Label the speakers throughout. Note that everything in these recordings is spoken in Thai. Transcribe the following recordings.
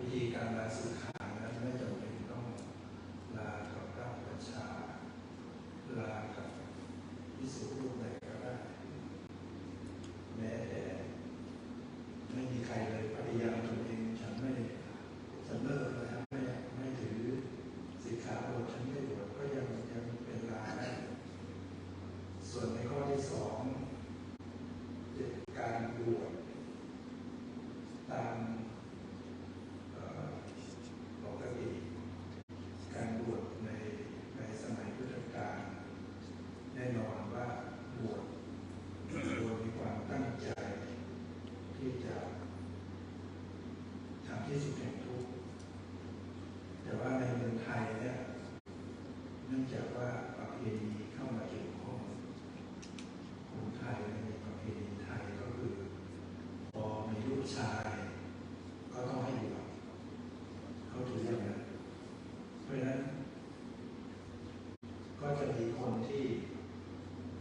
Speaker 1: วิธีการลาสิกขานั้นไม่จำเป็นต้องลากับพระอุปัชฌาย์ลากับภิกษุรูปใดก็ได้แม้แต่ไม่มีใครเลยปฏิญาณตนเองฉันเลิกแล้วไม่ถือสิกขาบทฉันไม่บวชก็ยังเป็นลาได้ส่วนในข้อที่สองการบวชตามปกติการบวชในสมัยพุทธกาลแน่นอนว่าบวชโดยมีความตั้งใจที่จะทำที่สุดแห่งทุกข์แต่ว่าในเมืองไทยเนี่ยเนื่องจากว่าประเพณีเข้ามาเกี่ยวข้องคนไทยในประเพณีไทยก็คือพอมีลูกชายก็ต้องให้บวชเขาถืออย่างนั้นเพราะฉะนั้นก็จะมีคนที่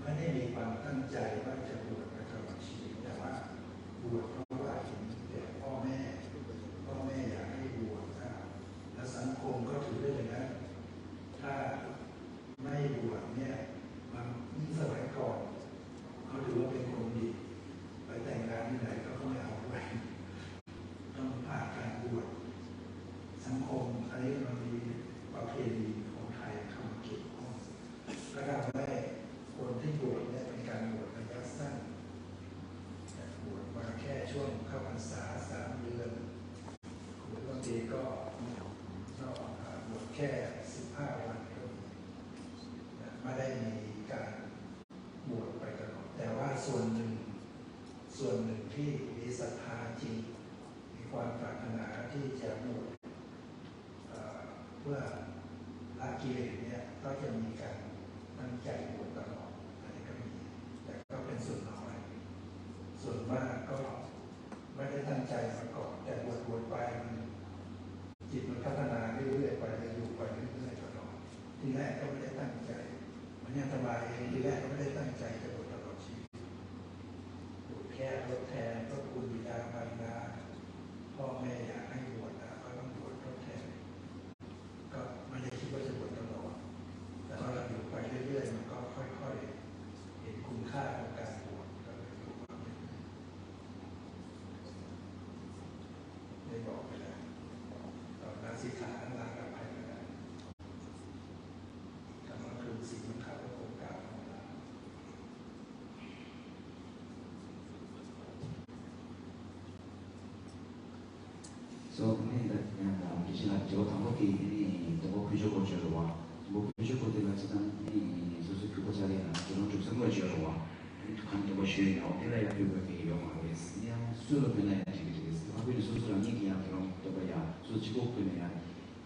Speaker 1: ไม่ได้มีความตั้งใจว่าจะบวชไปตลอดชีวิตแต่ว่าบวชเพราะว่าเห็นแต่พ่อแม่อยากให้บวชและสังคมก็ถือได้อย่างนั้นถ้าไม่บวชเนี่ยมันสมัยก่อนเขาถือว่าเป็นคนดีไปแต่งงานที่ไหนก็ไม่เอาไว้ต้องผ่านการบวชสังคมอันนี้มันมีประเพณีของไทยเข้ามาเกี่ยวข้องและทำให้คนที่บวชเนี่ยเป็นการบวชระยะสั้นบวชมาแค่ช่วงเข้าพรรษา3 เดือนหรือบางทีก็บวชแค่15 วันก็มีไม่ได้มีการบวชไปตลอดแต่ว่าส่วนหนึ่งที่มีศรัทธาจริงมีความปรารถนาที่จะบวชเพื่อละกิเลสเนี่ยก็จะมีการตั้งใจบวชตลอดอันนี้ก็มีแต่ก็เป็นส่วนน้อยส่วนมากก็ไม่ได้ตั้งใจมาก่อนแต่บวชไปจิตมันพัฒนาเรื่อยๆไปอยู่ไปเรื่อยๆตลอดทีแรกก็ไม่ได้ตั้งใจมันยังสบายเองทีแรกก็ไม่ได้ตั้งใจจะบวชตลอดชีวิตบวชแค่ทดแทนก็คุณบิดามารดาพ่อแม่อยากให้บวชก็ต้องบวชทดแทนก็ไม่ได้คิดว่าจะบวชตลอดแต่พอเราอยู่ไปเรื่อยๆมันก็ค่อยๆเห็นคุณค่าของการบวชก็เลยบวชได้บอกไปแล้วตอนลาสิกขาลากับใครก็ได้คำว่าคือสิ่งมันขาดโอกาสของเรา
Speaker 2: そうね、기시나 저 당국이 또 부족을 줘와 뭐 부족을 내가 지난 소수 그거 자리에 그런 좀 선거 줘와 간도 뭐 쉬이 나오길래 그게 영화로 했으냐 수로 변해야 되겠지 하고 소수랑 얘기야 그런 또 뭐야 소지고 변해야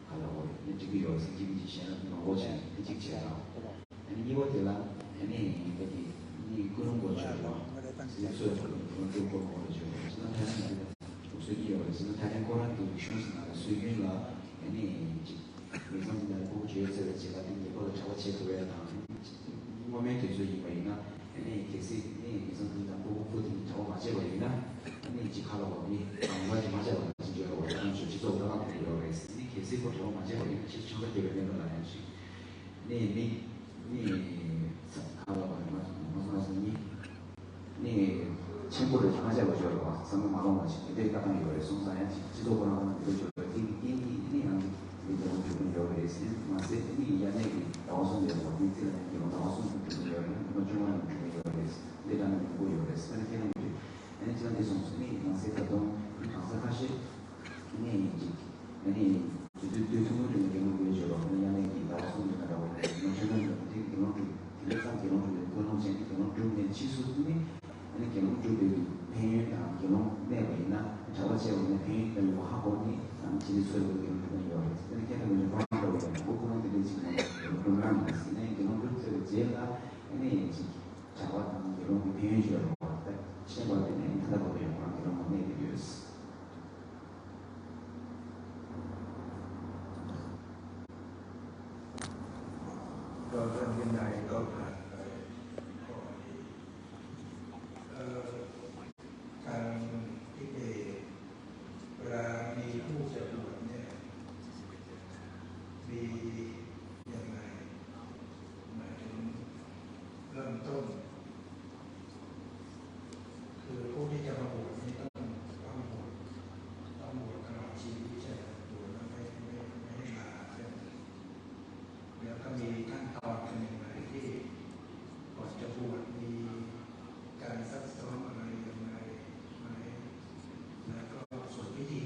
Speaker 2: 가라고 지금 요 생기기 시작하는 거 오지 직지야 아니 이거들라 아니 여기 이 그런 거 줘와 소수 그런 거 보여줘 지난 다른所以有的是他连过来都学生啊，随便了，你每方面的工具这个几个你或者超切合呀，我们就是因为呢，你其实你每方面的工具你超嘛这个呢，你只看到我你我只嘛这个是觉得我当时去做刚刚的有类似，你其实不超嘛这个你其实超个这个那个来去，你看到我你。全部的长下我觉得哇，什么马龙的钱，对刚刚有的送上来，制作过来我就觉得你样，你这种就跟有的是，嘛是你那个老送的我，你这个你用老送的有的，我中文就有的是，你当然不有的是，那这样就，那这样的送你，那是这种，你看是还是，你对中国人的我觉得，你那个老送的那个，我觉得这种这上这种各种钱，这种中间其实你。아니 결혼 쪽에 배우나 결혼 내외나 저것에 오는 배우들 학원이 진수를 이루는 요. 이렇게 하면 바로 고고는 지금 프로그램이 있으네. 결혼 쪽에 제가 아니 자와 결혼 배우죠. 시험을 때는 하다 보면 결혼 내비us.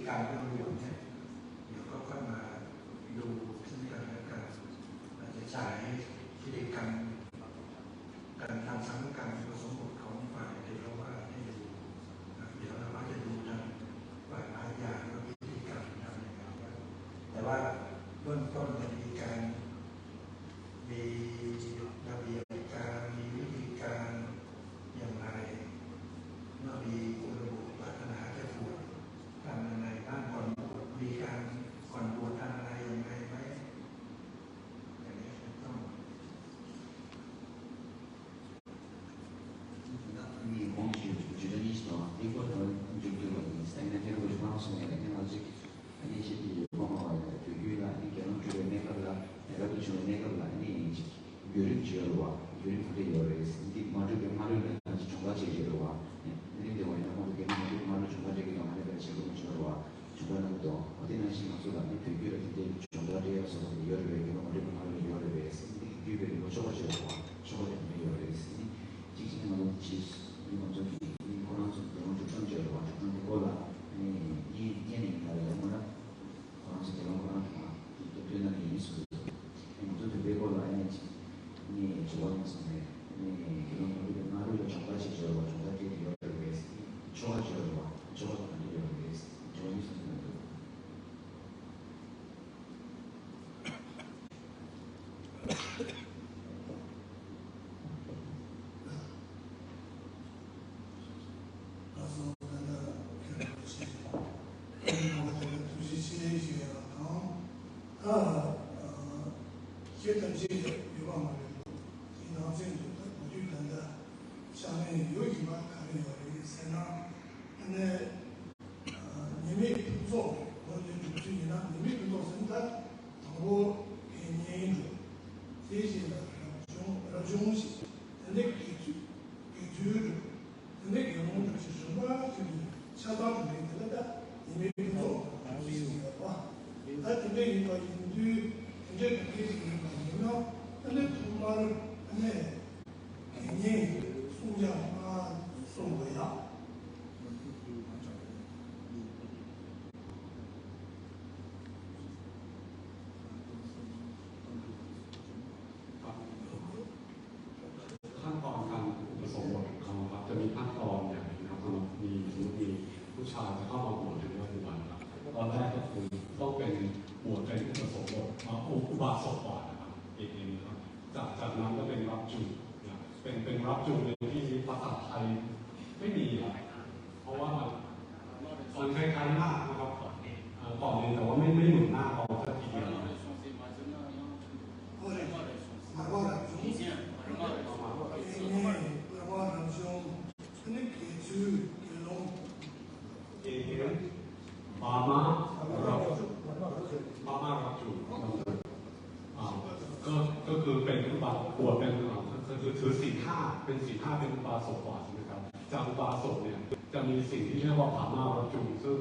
Speaker 1: กรรมตำรวจเนี่ยเดี๋ยวก็ค่อยมาดูซึ่งกันและกันอาจจะฉายพฤติกรรมการทำสังกัดผสมบทของฝ่ายเทรวาสให้ดูเดี๋ยวเราจะดูทางฝ่ายอาญาและพฤติกรรมทำอย่างไรแต่ว่าเบื้องต้นจะมีการมีระเบียบการมีวิธีการอย่างไรเมื่อมีอุระบุปรารถนาจะบวชทำยังไงบ้างก่อนบวชมีการก่อนบวชทำอะไรยังไงไหมอย่างนี้ต้อง
Speaker 2: 你光举的例子啊，英国和就在那天为什么说那个那个这个，那些比如光话就越来你可能觉得那个了，那个就那个了，你越人觉得话，越人不得有的，你马上就马上那是中国解决的话，你的话那么就马上中国这个的话那个结果觉得话，中国那个多，我听那新闻说的，你对越人的中国这个说的越来越多，我这个马上越来越多，你越来越多中国觉得话，中国人没有的，你今天嘛其实。你们这里，你可能是不用就成结了吧？就成过了，你年龄大了，可能是这种可能啊，就对那个意思，你们这就别过了，你主要是什么？你可能这个马路就长大起来了，长大这个这个长大起来了吧？长大这个主要是什么？
Speaker 3: 阶段性的有办法的，经常性的，我就觉得下面有几万可能有的在那，你们不做，我就不去你那，你们不做生产，我给你一个，这些的中西，人家给人家给我们是什么就是相当于那个，你们不做，就是的话，他这边一个印度。这个给是什么？那土马那给你送家啊送回来。
Speaker 4: ขั้นตอนการผสมบทของเขาครับจะมีขั้นตอนอย่างนี้นะครับมีผู้ชายจะเข้ามาบวชในปัจจุบันครับตอนแรกก็คือต้องเป็นบวชเป็นผสมบทอุบาสกก่อนนะครับเองครับจากนั้นก็เป็นรับจูเป็นรับจูในที่ภาษาไทยไม่มีเพราะว่ามันคล้ายๆหน้านะครับก่อนเลยแต่ว่าไม่เหมือนหน้าเขาสักทีเดียวรับจูก็คือเป็นอุบาสกบวชเป็นคือถือศีลห้าเป็นศีลห้าเป็นอุบาสกก่อนใช่ไหมครับจากอุบาสกเนี่ยจะมีสิ่งที่เรียกว่าผาม่ารับจูซึ่ง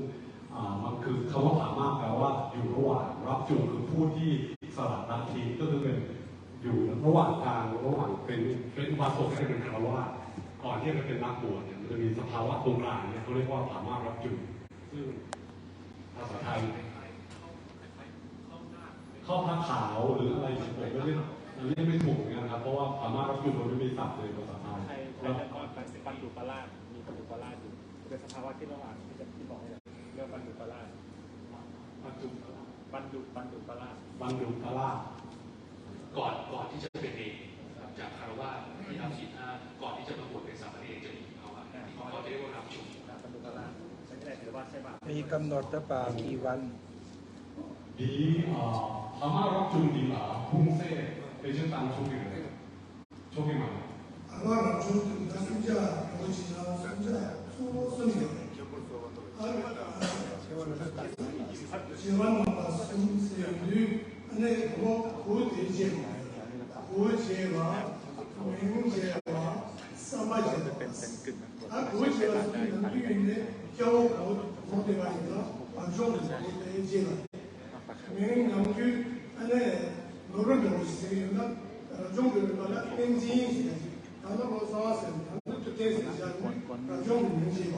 Speaker 4: มันคือคำว่าผาม่าแปลว่าอยู่ระหว่างรับจูคือผู้ที่สละลัทธิก็คือเป็นอยู่ระหว่างกลางระหว่างเป็นอุบาสกให้เป็นคารวะก่อนที่จะเป็นนักบวชเนี่ยมันจะมีสภาวะตรงกลางเนี่ยเขาเรียกว่าผาม่ารับจูซึ่งภาษาไทยเข้าผ้าขาวหรืออะไรผมก็เรียกไม่ถูกนะครับเพราะว่าผาม่ารับจูมันไม่มีศัพท์เลยภาษาไทยแล้วก็ปันดุปราชมีปันดุปราชอยู่เป็นสภาวะที่ระหว่างที่บอกให้เรียกปันดุปราชปันดุปราชปันดุปราช
Speaker 5: ก่อนที่จะเป็นเองจากคารวะที่ทำศีลห้าก่อนที่จะมาบวชเป็นสามเณรจะมีภาวะที่เขาจะเรียกว่ารับจู
Speaker 4: ปันดุปราชใช่ไหมหรือว่าใช่ป่ะ
Speaker 1: มีกำหนดหรือเปล่ากี่วัน
Speaker 4: ดีผาม่ารับจูดีป่ะพุ่งเซ่เป็นเช่นตามช่วงนี้เลยช่วงนี้มา
Speaker 3: ผาม่ารับจู他暑假我经常暑假出生的结婚嘛生女那我国体结嘛国结嘛民结嘛上班结国结嘛是能对的教我对吧一个把中国的结了民能去노릇도있으면정부가 엔진이 다른 거 사와서 또 대세잖아요. 정부 민지.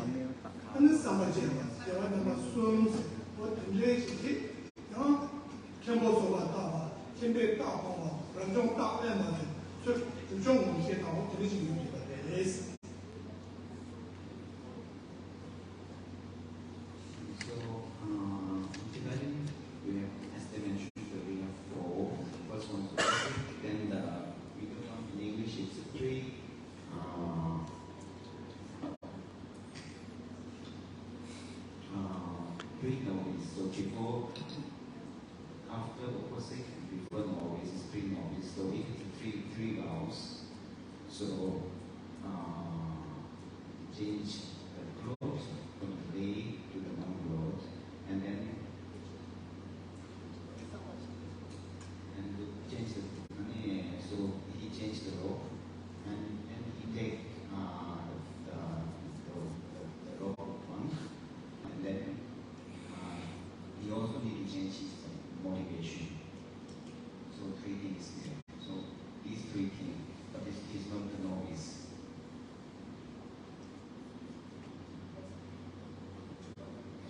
Speaker 3: 안에 삼아지는 제가 너무 순수 뭐 등재시키 어 전부 왔다 준비 딱 하고 그런 딱 해만 저 중국些到这里是有这个类似
Speaker 2: So, typically, we have, as they mentioned, we have 4. First one is basic, then the middle one in English is 3. Three noise. So before, after opposite, before noise is 3 noise. So it is three vowels. So change the close from the day to the one word, and then change the so he changed the rope, and he take the rope one, and then he also need to change his motivation. So 3 things there. So these 3 things, but this is not the novice.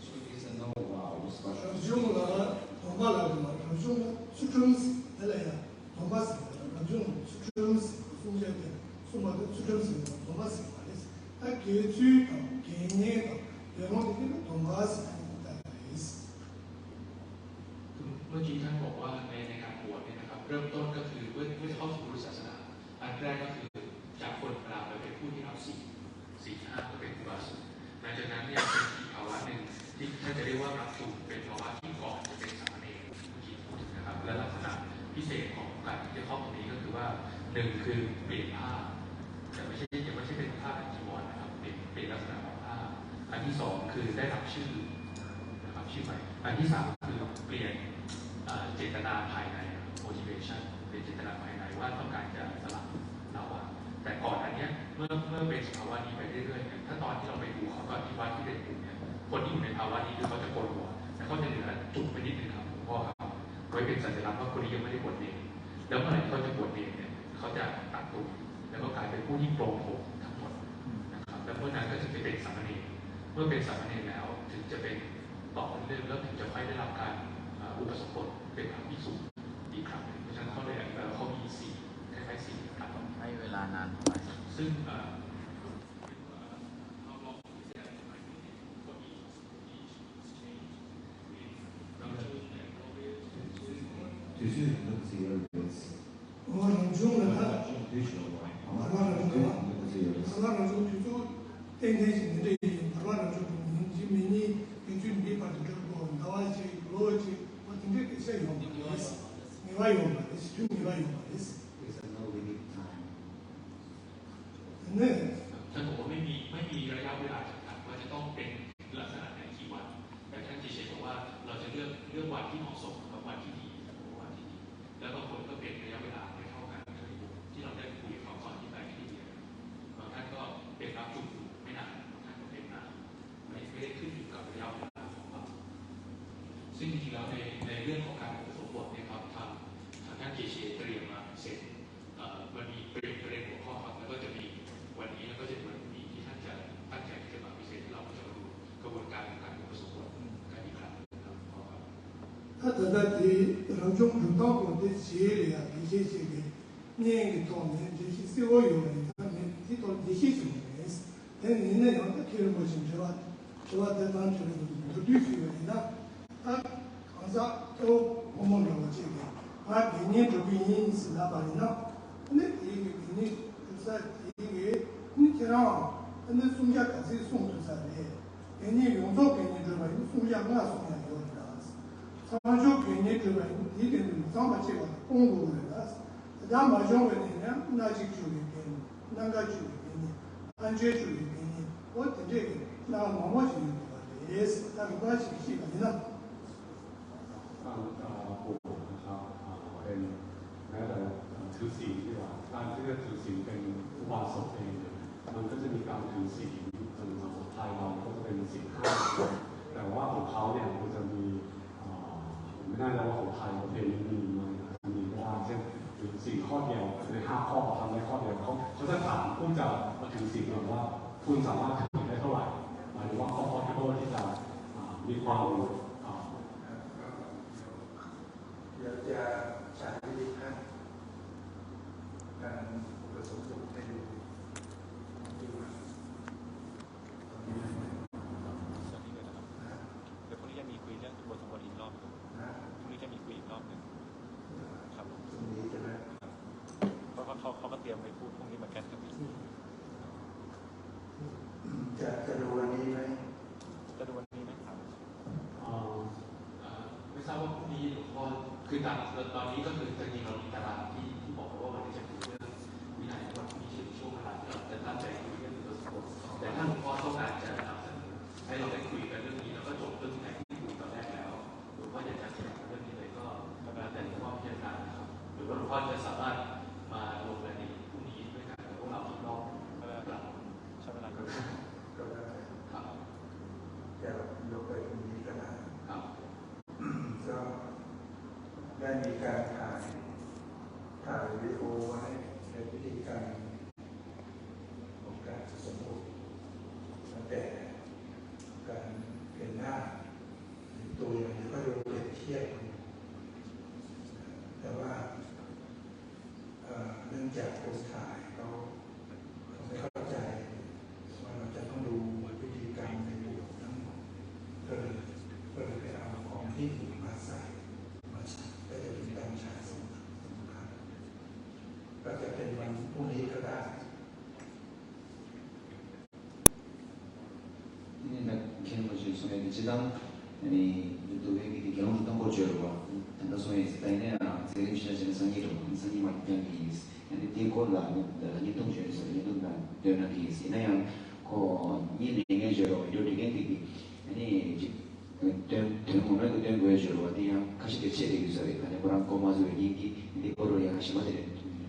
Speaker 2: So these are no vowels, but
Speaker 3: 用了同胞来嘛，用出生时来呀，同胞时，用出生时送下的，送到出生时同胞时嘛的，他给主的给年的，然后这个同胞时的意思。
Speaker 5: เมื่อกี้ท่านบอกว่าในการบวชเนี่ยนะครับเริ่มต้นก็คือเมื่อเข้าสู่พุทธศาสนาอันแรกก็คือจากคนธรรมดาไปเป็นผู้ที่รับศีล5ก็เป็นอุบาสกหลังจากนั้นเนี่ยเป็นอีกภาวะหนึ่งที่ท่านจะเรียกว่ารับสู่เป็นภาวะที่ก่อนจะเป็นสามเณรเมื่อกี้พูดถึงนะครับและลักษณะพิเศษของการที่จะเข้าตรงนี้ก็คือว่า1คือเปลี่ยนผ้าแต่ไม่ใช่เป็นผ้าจีวรนะครับเป็นลักษณะของผ้าอันที่2คือได้รับชื่อนะครับชื่อใหม่อันที่3คือเปลี่ยน เจตนาภายใน motivation เป็นเจตนาภายในว่าต้องการจะสลับเราอะแต่ก่อนอันนี้เมื่อเป็นสภาวะนี้ไปเรื่อยๆเนี่ยถ้าตอนที่เราไปดูเขาก็ที่วัดที่เป็นกลุ่มเนี่ยคนที่อยู่ในภาวะนี้คือเขาจะโกนหัวแต่เขาจะเหลือจุกไปนิดนึงครับหลวงพ่อครับไว้เป็นสัญลักษณ์ว่าคนนี้ยังไม่ได้บวชเนรแล้วเมื่อไหร่เขาจะบวชเนรเนี่ยเขาจะตัดตุ่มแล้วก็กลายเป็นผู้ที่โปร่งผมทั้งหมดนะครับแล้วเมื่อนั้นก็จะเป็นสามเณรเมื่อเป็นสามเณรแล้วถึงจะเป็นต่อเนื่องแล้วถึงจะค่อยได้รับการอุปสมบทเป็นพระภิกษุอีกครั้งเพราะฉะนั้นเขาเลยเขามี4คล้ายๆ4ครับให้เวลานานเท่าไหร่ซึ่ง
Speaker 1: 就是那个是有意思。
Speaker 3: 我们中了他，
Speaker 1: 对手啊，
Speaker 3: 马乱了中了，
Speaker 1: 那个是有意思。
Speaker 3: 马乱了中就做天天性的这一，马乱了中，你明年根据你把这个哪外去逻辑，我听这个是用的意思，你外用的，是就你外用的意思。
Speaker 2: there's no limit time.
Speaker 3: 那。
Speaker 5: ท่านบอกว่าไม่มีระยะเวลาจำกัดว่าจะต้องเป็นลักษณะไหนกี่วันแต่ท่านจีเชนบอกว่าเราจะเลือกวันที่เหมาะสมกับวันที่ดีวันที่ดีแล้วบางคนก็เป็นระยะเวลาไม่เท่ากันที่เราได้คุยกับเขาก่อนที่ไปที่เดียวบางท่านก็เป็นรับจุดไม่นานบางท่านก็เป็นนานไม่ได้ขึ้นอยู่กับระยะเวลาของเราซึ่งจริงๆแล้วในเรื่องของการอุปสมบทเนี่ยครับทางท่านจีเชนเตรียมมาเสร็จมันมีเตรียมหัวข้อครับแล้วก็จะมีวันนี้แล้วก็จะวันนี้ที่ท่านจะตั้งใจที่จะมาพิเศษที่เราจะมาดูกระบวนการของการอุปสมบทกันอีกครั้งนะครับ
Speaker 3: 他得到的让中中到过的企业里啊，这些这个年的方面，这些社会有人他们提到这些什么意思？但你那样他听不清楚啊，是吧？在当这个不对付的那，他好像都我们了解的，他给你不给你是哪把的呢？那第一个给你就是第一个，你听上，那送下可是送出啥的？给你用着给你之外，你送下我送下有的。 长久给你之外，一定是上把这个公路的，咱马上问你呢，哪几处理给你，哪个处理给你，安全处理给你，我等这个，那毛毛处理也是，但是关系是个呢。
Speaker 4: ปู่นะครับเป็นแม้แต่ถือศีลที่ว่าการที่จะถือศีลเป็นอุบาสกเองมันก็จะมีการถือศีลจนมาสุดท้ายเราก็จะเป็นศีล5แต่ว่าของเขาเนี่ยมันจะมีไม่แน่ใจว่าของไทยประเพณีมีว่าเช่นถือศีลข้อเดียวใน5 ข้อทำได้ข้อเดียวเขาจะถามผู้จะมาถือศีลว่าคุณสามารถถือได้เท่าไหร่หมายถึงว่าข้อเดียว มีความ
Speaker 1: เดี๋ยวจะฉายวิธีการอุปสมบทให้ดูที่ว่าตอนนี้นะ
Speaker 6: ตอนนี้เลยนะครับเดี๋ยวพรุ่งนี้จะมีคุยเรื่องบทสมบทอีกรอบหนึ่งพรุ่งนี้จะมีคุยอีกรอบหนึ่งครับ
Speaker 1: ตรงนี้ใช่ไหม
Speaker 6: เพราะเขาก็เตรียมไปพูดพรุ่งนี้เหมือนกันครับ
Speaker 1: จะดูวันนี้ไหม
Speaker 6: จะดูวันนี้ไหมครับ
Speaker 5: ไม่ทราบว่าพรุ่งนี้หลวงพ่อคือตอนนี้ก็คือจริงๆเรามีตารางที่บอกว่าวันนี้จะคุยเรื่องวินัยวันพรุ่งนี้ช่วงเวลาที่เราจะตั้งใจคุยเรื่องตัวสมบูรณ์แต่ถ้าหลวงพ่อต้องการจะนำเสนอให้เราได้คุยกันเรื่องนี้แล้วก็จบเรื่องวินัยที่คุยตอนแรกแล้วหลวงพ่ออยากจะแสดงเรื่องนี้เลยก็แล้วแต่หลวงพ่อพิจารณานะครับหรือว่าหลวงพ่อจะสามารถมาลงรายละเอียดพรุ่งนี้ด้วยกันกับพวกเราอีกรอบหลัง
Speaker 6: ใช้เวลา
Speaker 1: ก็ได้
Speaker 5: ครับ
Speaker 1: จะยกไปตรงนี้ก็ได้
Speaker 5: ครับ
Speaker 1: ก็ได้มีการถ่ายวิดีโอไว้ในวิธีการของการสมบูรณ์ตั้งแต่การเปลี่ยนหน้าตัวอย่างนี้ก็จะเปรียบเทียบแต่ว่าเนื่องจากคนถ่ายเขาไม่เข้าใจว่าเราจะต้องดูวิธีการในบททั้งหมดก็เลยไปเอาของที่ถูกมาใส่มาใช้ก็จะเป็นการฉายสำคัญก็จะเป็นวันพรุ่งนี้ก็ได้
Speaker 2: 지난 또 외국의 경험 동고주와 단도소에 스타일에 세림 시작하는 상의로 상의 맞대기 근데 뒤콜라 니동주에서 니동나 되는 게 있나요? 거 이내에 저로 이렇게 되기 아니 대문을 된 거예요. 어디야? 같이 대체되기 위해서 아니 그런 거 맞아 얘기 이거로 하시면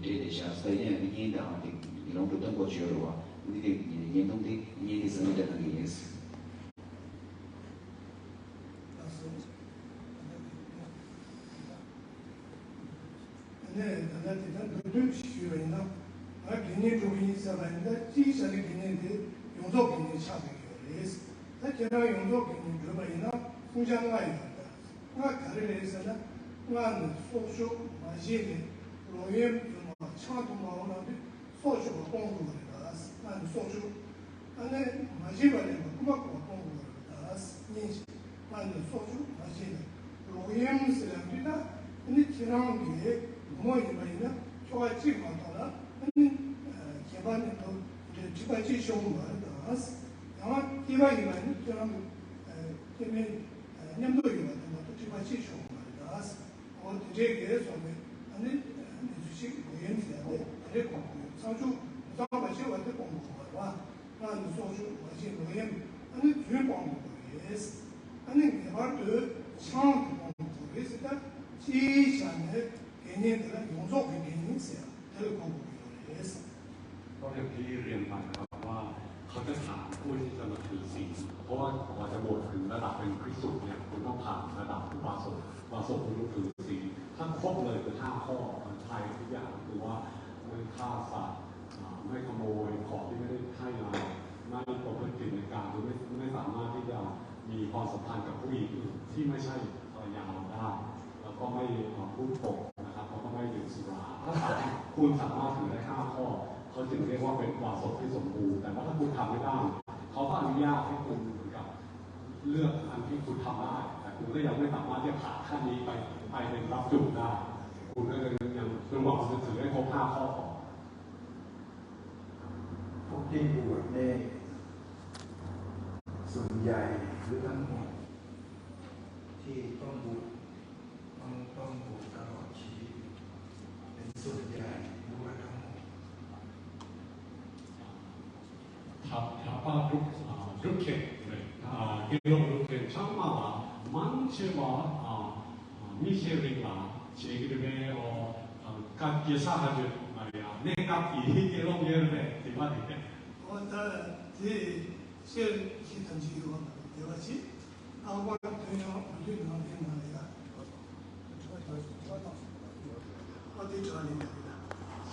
Speaker 2: 되듯이 스타일에 니다 이런 것도 동고주와 우리 연동대 얘기 쓰는 게 있어요.
Speaker 3: 네, 나한테는 너도 쉬어있나? 아, 괜히 조인이 있어봤는데, 지사는 괜히 용서 괜히 차별이요. 나 걔랑 용서 괜히 들어봐이나, 후장가 있다. 나 가르를 해서는, 나는 소쇼, 마시네, 로엠, 차도 마오나데, 소쇼가 공부를 했다. 나는 소쇼, 나는 마시바네, 그만큼 공부를 했다. 나는 소쇼, 마시네, 로엠 쓰랍니다. 근데 지난 게 뭐이면은 저가 지금 왔다라 개발도 이제 지바지 쇼고 말다. 아마 개발이면 저는 때문에 년도에 왔던 것도 지바지 쇼고 말다. 되게 소매 아니 주식 모임인데 그래고 상주 상바시 왔다 공부 봐. 나는 소주 마시 모임 아니 주요 공부 예스. 아니 개발도 참 공부 했다. 지산에 개념들은 용속의 개념이 있어요. 그 공부를 해서.
Speaker 4: ก็อย่างที่เรียนไปครับว่าเขาจะถามผู้ที่จะมาถือศีลเพราะว่ากว่าจะบวชถึงระดับเป็นภิกษุเนี่ยคุณต้องผ่านระดับอุบาสกคุณต้องถือศีลถ้าครบเลยคือ5ข้อมันไทยทุกอย่างคือว่าไม่ฆ่าสัตว์ไม่ขโมยของที่ไม่ได้ให้มาไม่ประพฤติผิดในการหรือไม่สามารถที่จะมีความสัมพันธ์กับผู้หญิงอื่นที่ไม่ใช่ภรรยาเราได้แล้วก็ไม่พูดโกหกนะครับแล้วก็ไม่ดื่มสุราถ้าคุณสามารถถือได้5ข้อเขาจึงเรียกว่าเป็นอุบาสกที่สมบูรณ์แต่ว่าถ้าคุณทำไม่ได้เขาก็อนุญาตให้คุณเหมือนกับเลือกอันที่คุณทำได้แต่คุณก็ยังไม่สามารถที่จะผ่านขั้นนี้ไปเป็นรับจุดได้คุณก็เลยยังจนกว่าคุณจะถือได้ครบ5ข้อก่อน
Speaker 1: พวกที่บวชเนี่ยส่วนใหญ่หรือทั้งหมดที่ต้องบวชตลอดชีวิตเป็นส่วนใหญ่หรือว่าทั้งหมด
Speaker 4: 이렇게 장마와 만체와 미쉐링과 제기름에 각 예사하죠 말이야 내가 이런 예를 대바리게
Speaker 3: 제일 시던지로 되었지. 아무거나 되냐 무슨 말이야. 어디 좋아하는가.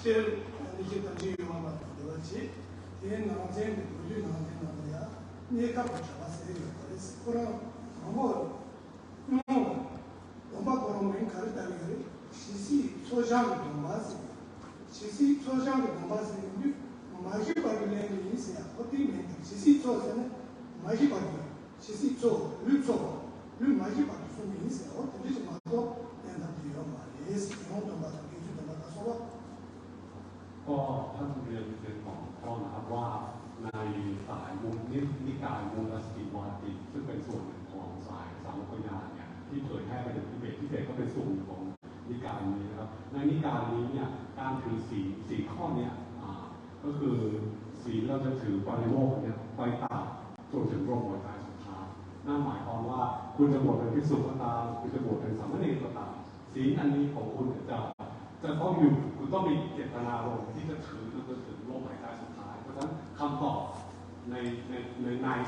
Speaker 3: 제일 시던지로 되었지. 얘 나한테 무슨 말이야. 내가 붙여봤어요. 그래서 그런 아무 초장 동마스 지시 초장 동마스 마시 바르레 인스야 어디면 지시 초에서는 마시 바르 지시 초 류초 류 마시 바르 소미 인스야 어디서 맞고 내가 뒤로 말이스 영어도 맞아 기초도 맞아서
Speaker 4: ก็ท่านเรียนเป็นของพ่อนะครับว่าในสายมูลนิกายมูลสติวาติซึ่งเป็นส่วนหนึ่งของสายสาวกญาณเนี่ยที่เผยแพร่ไปถึงทิเบตก็เป็นส่วนหนึ่งของนิกายนี้นะครับในนิกายนี้เนี่ยการถือสี่ข้อเนี่ยก็คือศีลเราจะถือปริโมกข์เนี่ยไปตราบจนถึงลมหายใจสุดท้ายนั่นหมายความว่าคุณจะบวชเป็นภิกษุก็ตามคุณจะบวชเป็นสามเณรก็ตามศีลอันนี้ของคุณจะต้องอยู่คุณต้องมีเจตนารมณ์ที่จะถือจนถึงลมหายใจสุดท้ายเพราะฉะนั้นคำตอบใน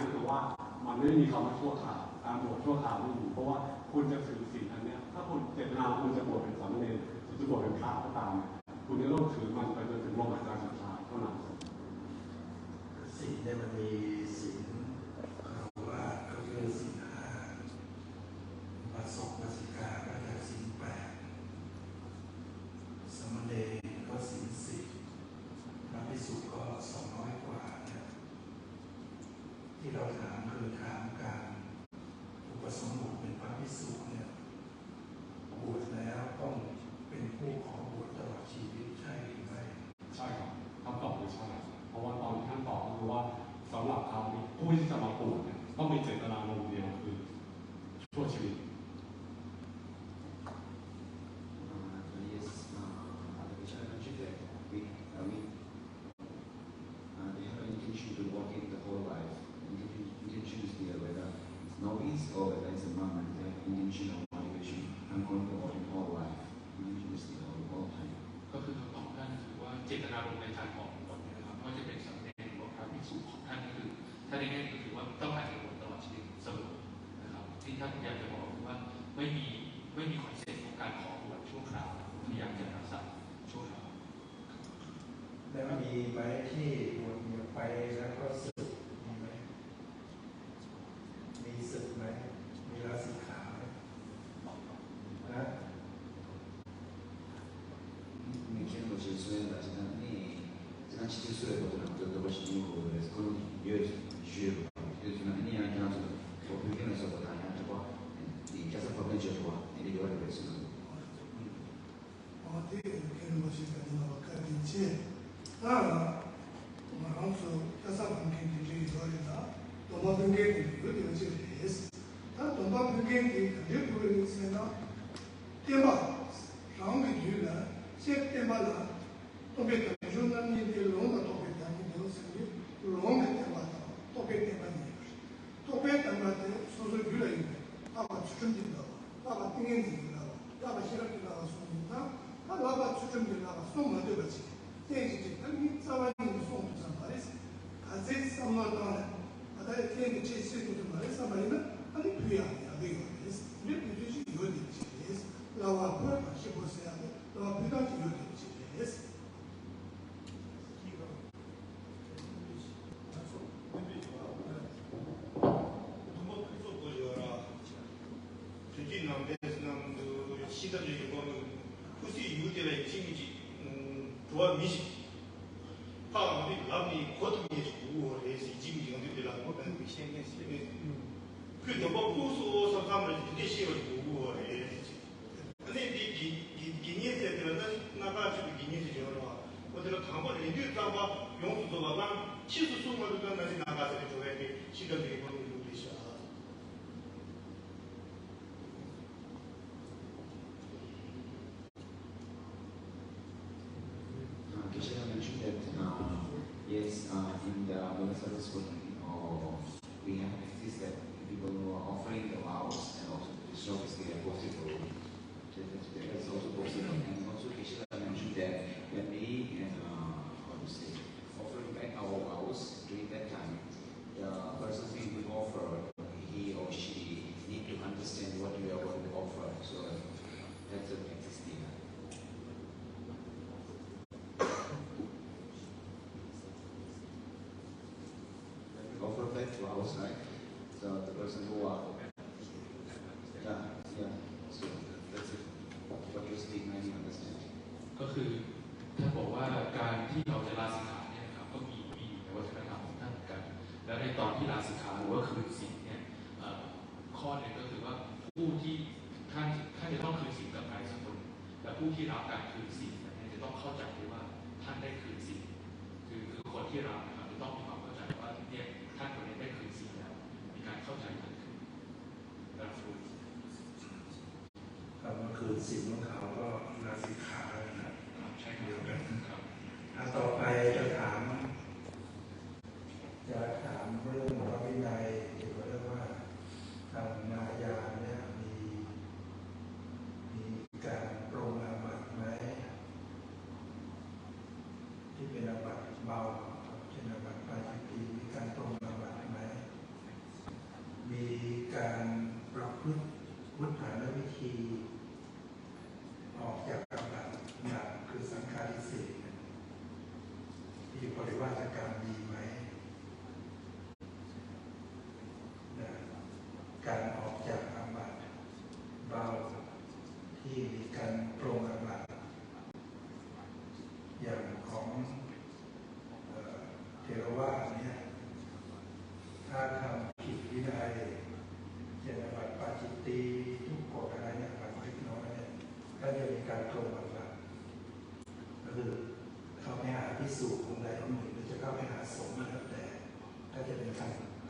Speaker 4: ก็คือว่ามันไม่มีคำว่าชั่วคราวการบวชชั่วคราวไม่มีเพราะว่าคุณจะถือศีลอันนี้ถ้าคุณเจตนาคุณจะบวชเป็นสามเณรจะบวชเป็นพระก็ตามคุณจะต้องถือมันไปจนถึงลมหายใจสุดท้ายเท่านั้น
Speaker 1: ศีลเนี่ยมันมีศีลเราว่าก็คือศีลห้าปัสสกปัสสิกาก็จะศีลแปดสมณเณรก็ศีลสิบพระภิกษุก็200 กว่าเนี่ยที่เราถามคือถามการอุปสมบทเป็นพระภิกษุเนี่ยบวชแล้วต้องเป็นผู้ขอบวชตลอดชีวิตใช่หรือไม่
Speaker 4: ใช่ครับคำตอบคือใช่เพราะว่าตอนที่ท่านตอบก็คือว่าสำหรับเขาผู้ที่จะมาบวชเนี่ยต้องมีเจตนารมณ์เดียวคือชั่วชีวิต
Speaker 2: Yes, which I mentioned that they have an intention to walk in the whole life. Intention is there, whether it's novice or whether it's a monk, they have intention or motivation. I'm going to walk in whole life. Intention is there all the time.
Speaker 5: ก็คือคำตอบท่านคือว่าเจตนารมณ์ในการออกบวชเนี่ยนะครับไม่ว่าจะเป็นสามเณรหรือว่าพระภิกษุของท่านก็คือท่านในแง่ก็คือว่าต้องการจะบวชตลอดชีวิตเสมอนะครับที่ท่านพยายามจะบอกคือว่าไม่มีคอนเซ็ปต์ของการขอบวชชั่วคราวพยายามจะรักษาชั่วคราว
Speaker 1: แล้วมีไหมที่บวชไปแล้วก็สึกมีไหมมีสึกไหมมีลาสิกขาไหมนะ
Speaker 2: Meccanologi sulla 지난 지수의 것들은 어떤 것이 있고 그래서 그런 유효 그래서 아니 아니라서 뭐 불편해서 다니고 이 계속 법정적으로 이렇게 요구를 했어요.
Speaker 3: 어떻게 그런 것이 가능한 것인지 말하면서 계속 관계들이 이루어진다. 도마 관계들이 이루어지겠어. 다 도마 관계들이 가지고 있으면 대박 상황이 되면 세 때마다 또배 주는 일이 롱가 또배 다니는 것이 롱가 때마다 또배 때마다 또배 때마다 소설 빌어요. 아마 추천된다. 아마 띵행진다. 아마 싫어진다. 손인다. 아마 추천된다. 손 먼저 같이. 대지 당이 싸워는 손 부산 말이지. 가제 싸움하다. 아다의天제 시스템도 말해서 말이면 아니 부야야 되고 있어. 이렇게 되지 이거지. 라와 그 다시 보세요. 라와 비단지 이거지. yes.
Speaker 7: 시대적인 거는 굳이 유대의 힘이지 좋아 미식 파악이 남이 고통이 주고 해서 이집이 정도되라고 하는 그 시행의 그 너무 고소 삼삼을 되게 싫어지고 해야지 근데 이 기니에서 들어서 나가지고 기니에서 저러 어디로 당번 리뷰 잡아 용수도 와가 치수 수마도 나지 나가서 줘야 돼 시대적인 거는 되셔
Speaker 2: Krishna mentioned that yes, in the Buddha service we have practiced that people who are offering the vows and also the service they are possible. That is also possible. And also Krishna mentioned that when we offering back our vows during that time, the person being offered, he or she need to understand what we are going to offer. So that's a practice thing. Offer back vows, right? So the person who yeah. So that's it. What you speak, maybe understand.
Speaker 5: เนี่ยก็คือว่าผู้ที่ท่านจะต้องคืนสินกับใครสักคนแต่ผู้ที่รับการคืนสินเนี่ยจะต้องเข้าใจด้วยว่าท่านได้คืนสินคือคนที่รับนะครับจะต้องมีความเข้าใจว่าเนี่ยท่านคนนี้ได้คืนสินแล้วมีการเข้าใจกันขึ้นรับรู้
Speaker 1: คำว่าคืนสินของเขาก็ลาสิกขาแล้วนะ
Speaker 5: ใช่ครับ
Speaker 1: ต่อไปจะถามเรื่องพระวินัยเกี่ยวกับเรื่องว่าทางมายาเนี่ยมีการปรงอาบัติไหมที่เป็นอาบัติเบาเช่นอาบัติปาจิตตีมีการปรงอาบัติไหมมีการประพฤติพุทธาวิธีออกจากอาบัติหนักคือสังฆาทิเศษที่ปริวาสกรรมมีไหมการออกจากอาบัติเบาที่มีการปรงอาบัติอย่างของเทรวาสเนี่ยถ้าทำผิดวินัยเช่นอาบัติปาจิตตีทุกกฎอะไรเนี่ยอาบัติเล็กน้อยเนี่ยก็จะมีการปรงอาบัติก็คือเข้าไปหาภิกษุองค์ใดองค์หนึ่งหรือจะเข้าไปหาสงฆ์แล้วแต่ก็จะเป็น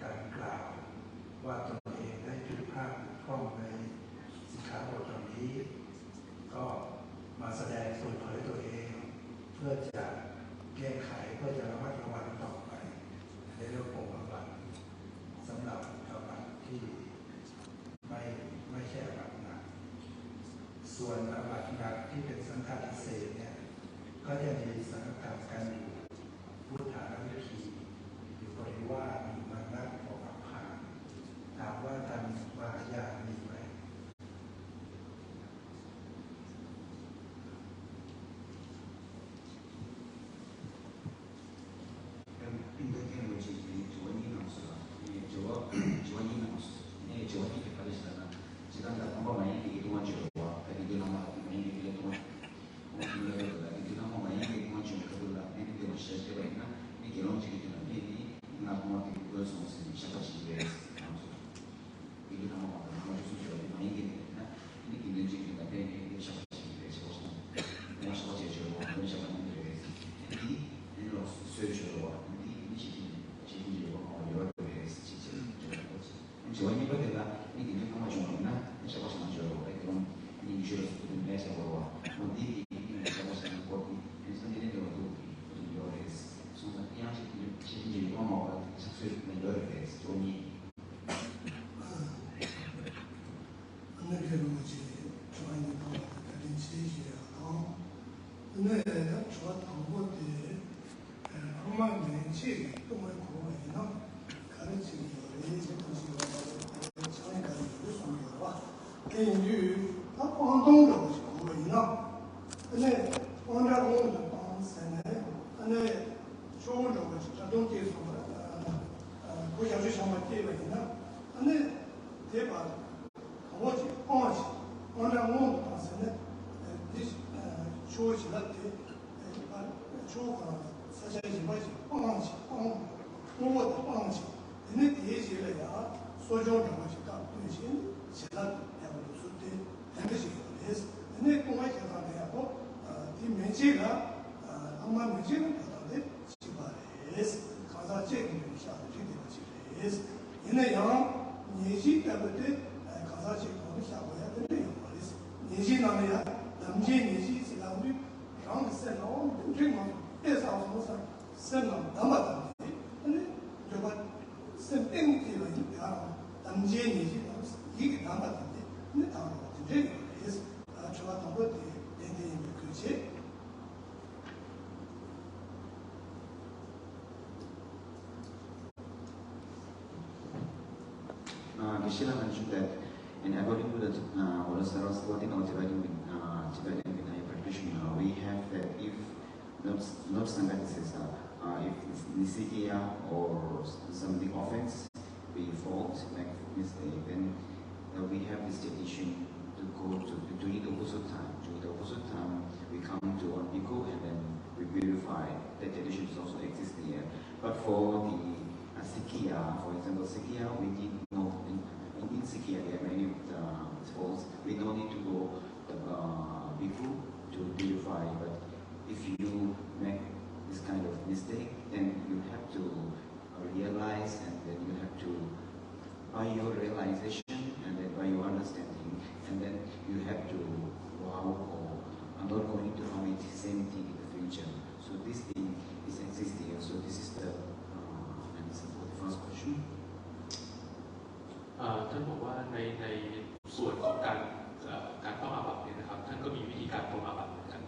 Speaker 1: การกล่าวว่าตนเองได้ผิดพลาดบกพร่องในสิกขาบทเหล่านี้ก็มาแสดงเปิดเผยตัวเองเพื่อจะแก้ไขเพื่อจะระมัดระวังต่อไปในเรื่องของอาบัติสำหรับอาบัติที่ไม่ใช่อาบัติหนักส่วนอาบัติหนักที่เป็นสังฆาทิเศษเนี่ยก็จะมีสังฆกรรมกันอยู่พุทธาวิธีอยู่ปริวาสอยู่มานักออกอัปพาถามว่าทำมายามีไหม
Speaker 2: Geshe-la mentioned that, and according to the Saraswati Tibetan Vinaya practitioner, we have that if not Sanghatises, if Nisikiya or something offense, we fault, make mistake, then we have this tradition to go to during the opposite time. During the opposite time, we come to one bhikkhu and then we purify. That tradition also exists here. But for the Sikhiya, for example, Sikhiya, we need Sekiya, there are many schools. We don't need to go before to purify, but if you make this kind of mistake, then you have to realize, and then you have to, by your realization and then by your understanding, and then you have to wow, or I'm not going to commit the same thing in the future. So this thing is existing. So this is the answer for the first question.
Speaker 5: ท่านบอกว่าในส่วนของการต้องอาบัติเนี่ยนะครับท่านก็มีวิธีการต้องอาบัติเหมือนกัน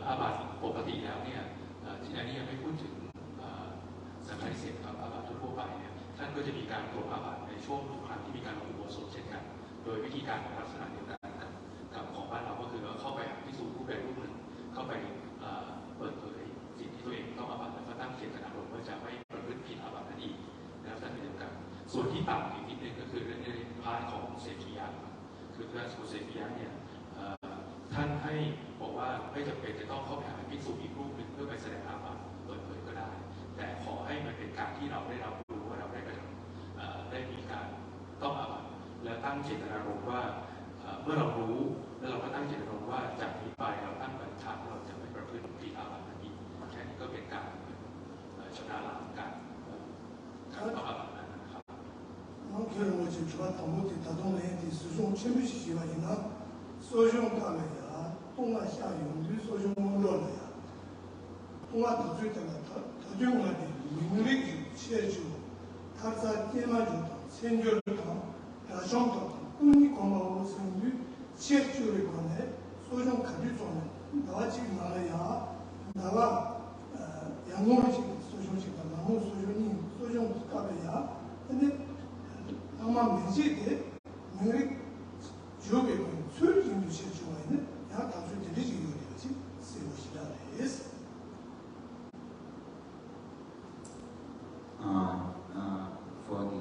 Speaker 5: อาบัติปกติแล้วเนี่ยที่อันนี้ยังไม่พูดถึงสังฆาทิเศษครับอาบัติทั่วไปเนี่ยท่านก็จะมีการตรวจอาบัติในช่วงทุกครั้งที่มีการอุโบสถเช่นกันโดยวิธีการของลักษณะเดียวกันกับของบ้านเราก็คือเข้าไปหาภิกษุรูปใดรูปหนึ่งเข้าไปเปิดเผยสิ่งที่ตัวเองต้องอาบัติแล้วก็ตั้งเจตนารมณ์ว่าจะไม่ประพฤติผิดอาบัตินั่นเองนะครับท่านเดียวกันส่วนที่ต่างอีกนิดนึงก็คือในพาร์ทของเสกียะคือพระสุเสกียะเนี่ยท่านให้บอกว่าไม่จำเป็นจะต้องเข้าไปหาภิกษุอีกรูปหนึ่งเพื่อไปแสดงอาบัติเปิดเผยก็ได้แต่ขอให้มันเป็นการที่เราได้รับรู้ว่าเราได้กระทำได้มีการต้องอาบัติและตั้งเจตนารมณ์ว่าเมื่อเรารู้แล้วเราก็ตั้งเจตนารมณ์ว่าจากนี้ไปเราตั้งปณิธานเราจะไม่ประพฤติผิดอาบัตินั้นอีกแค่นี้ก็เป็นการชำระล้างการต้องอาบัตินั้นนะครับ
Speaker 3: 결혼을 주가 못해 다동네 수종 최무시 기관이나 소종 가면야 동아시아 용두 소종으로야 동아 도줄 때가 다중화된 민물의 취해주 탈사 깨마주도 생결도 라정도 꿈이 고마워 생두 취해주를 관해 소종 가주종은 나와 지금 말아야 나와 양호식 소종식과 나무 소종이 소종 가면야 근데 아마 면세대 명의 지역에 수요일인 주시에 주가 있는 약 다수 대리지 요리지 세우시라 해서
Speaker 2: for the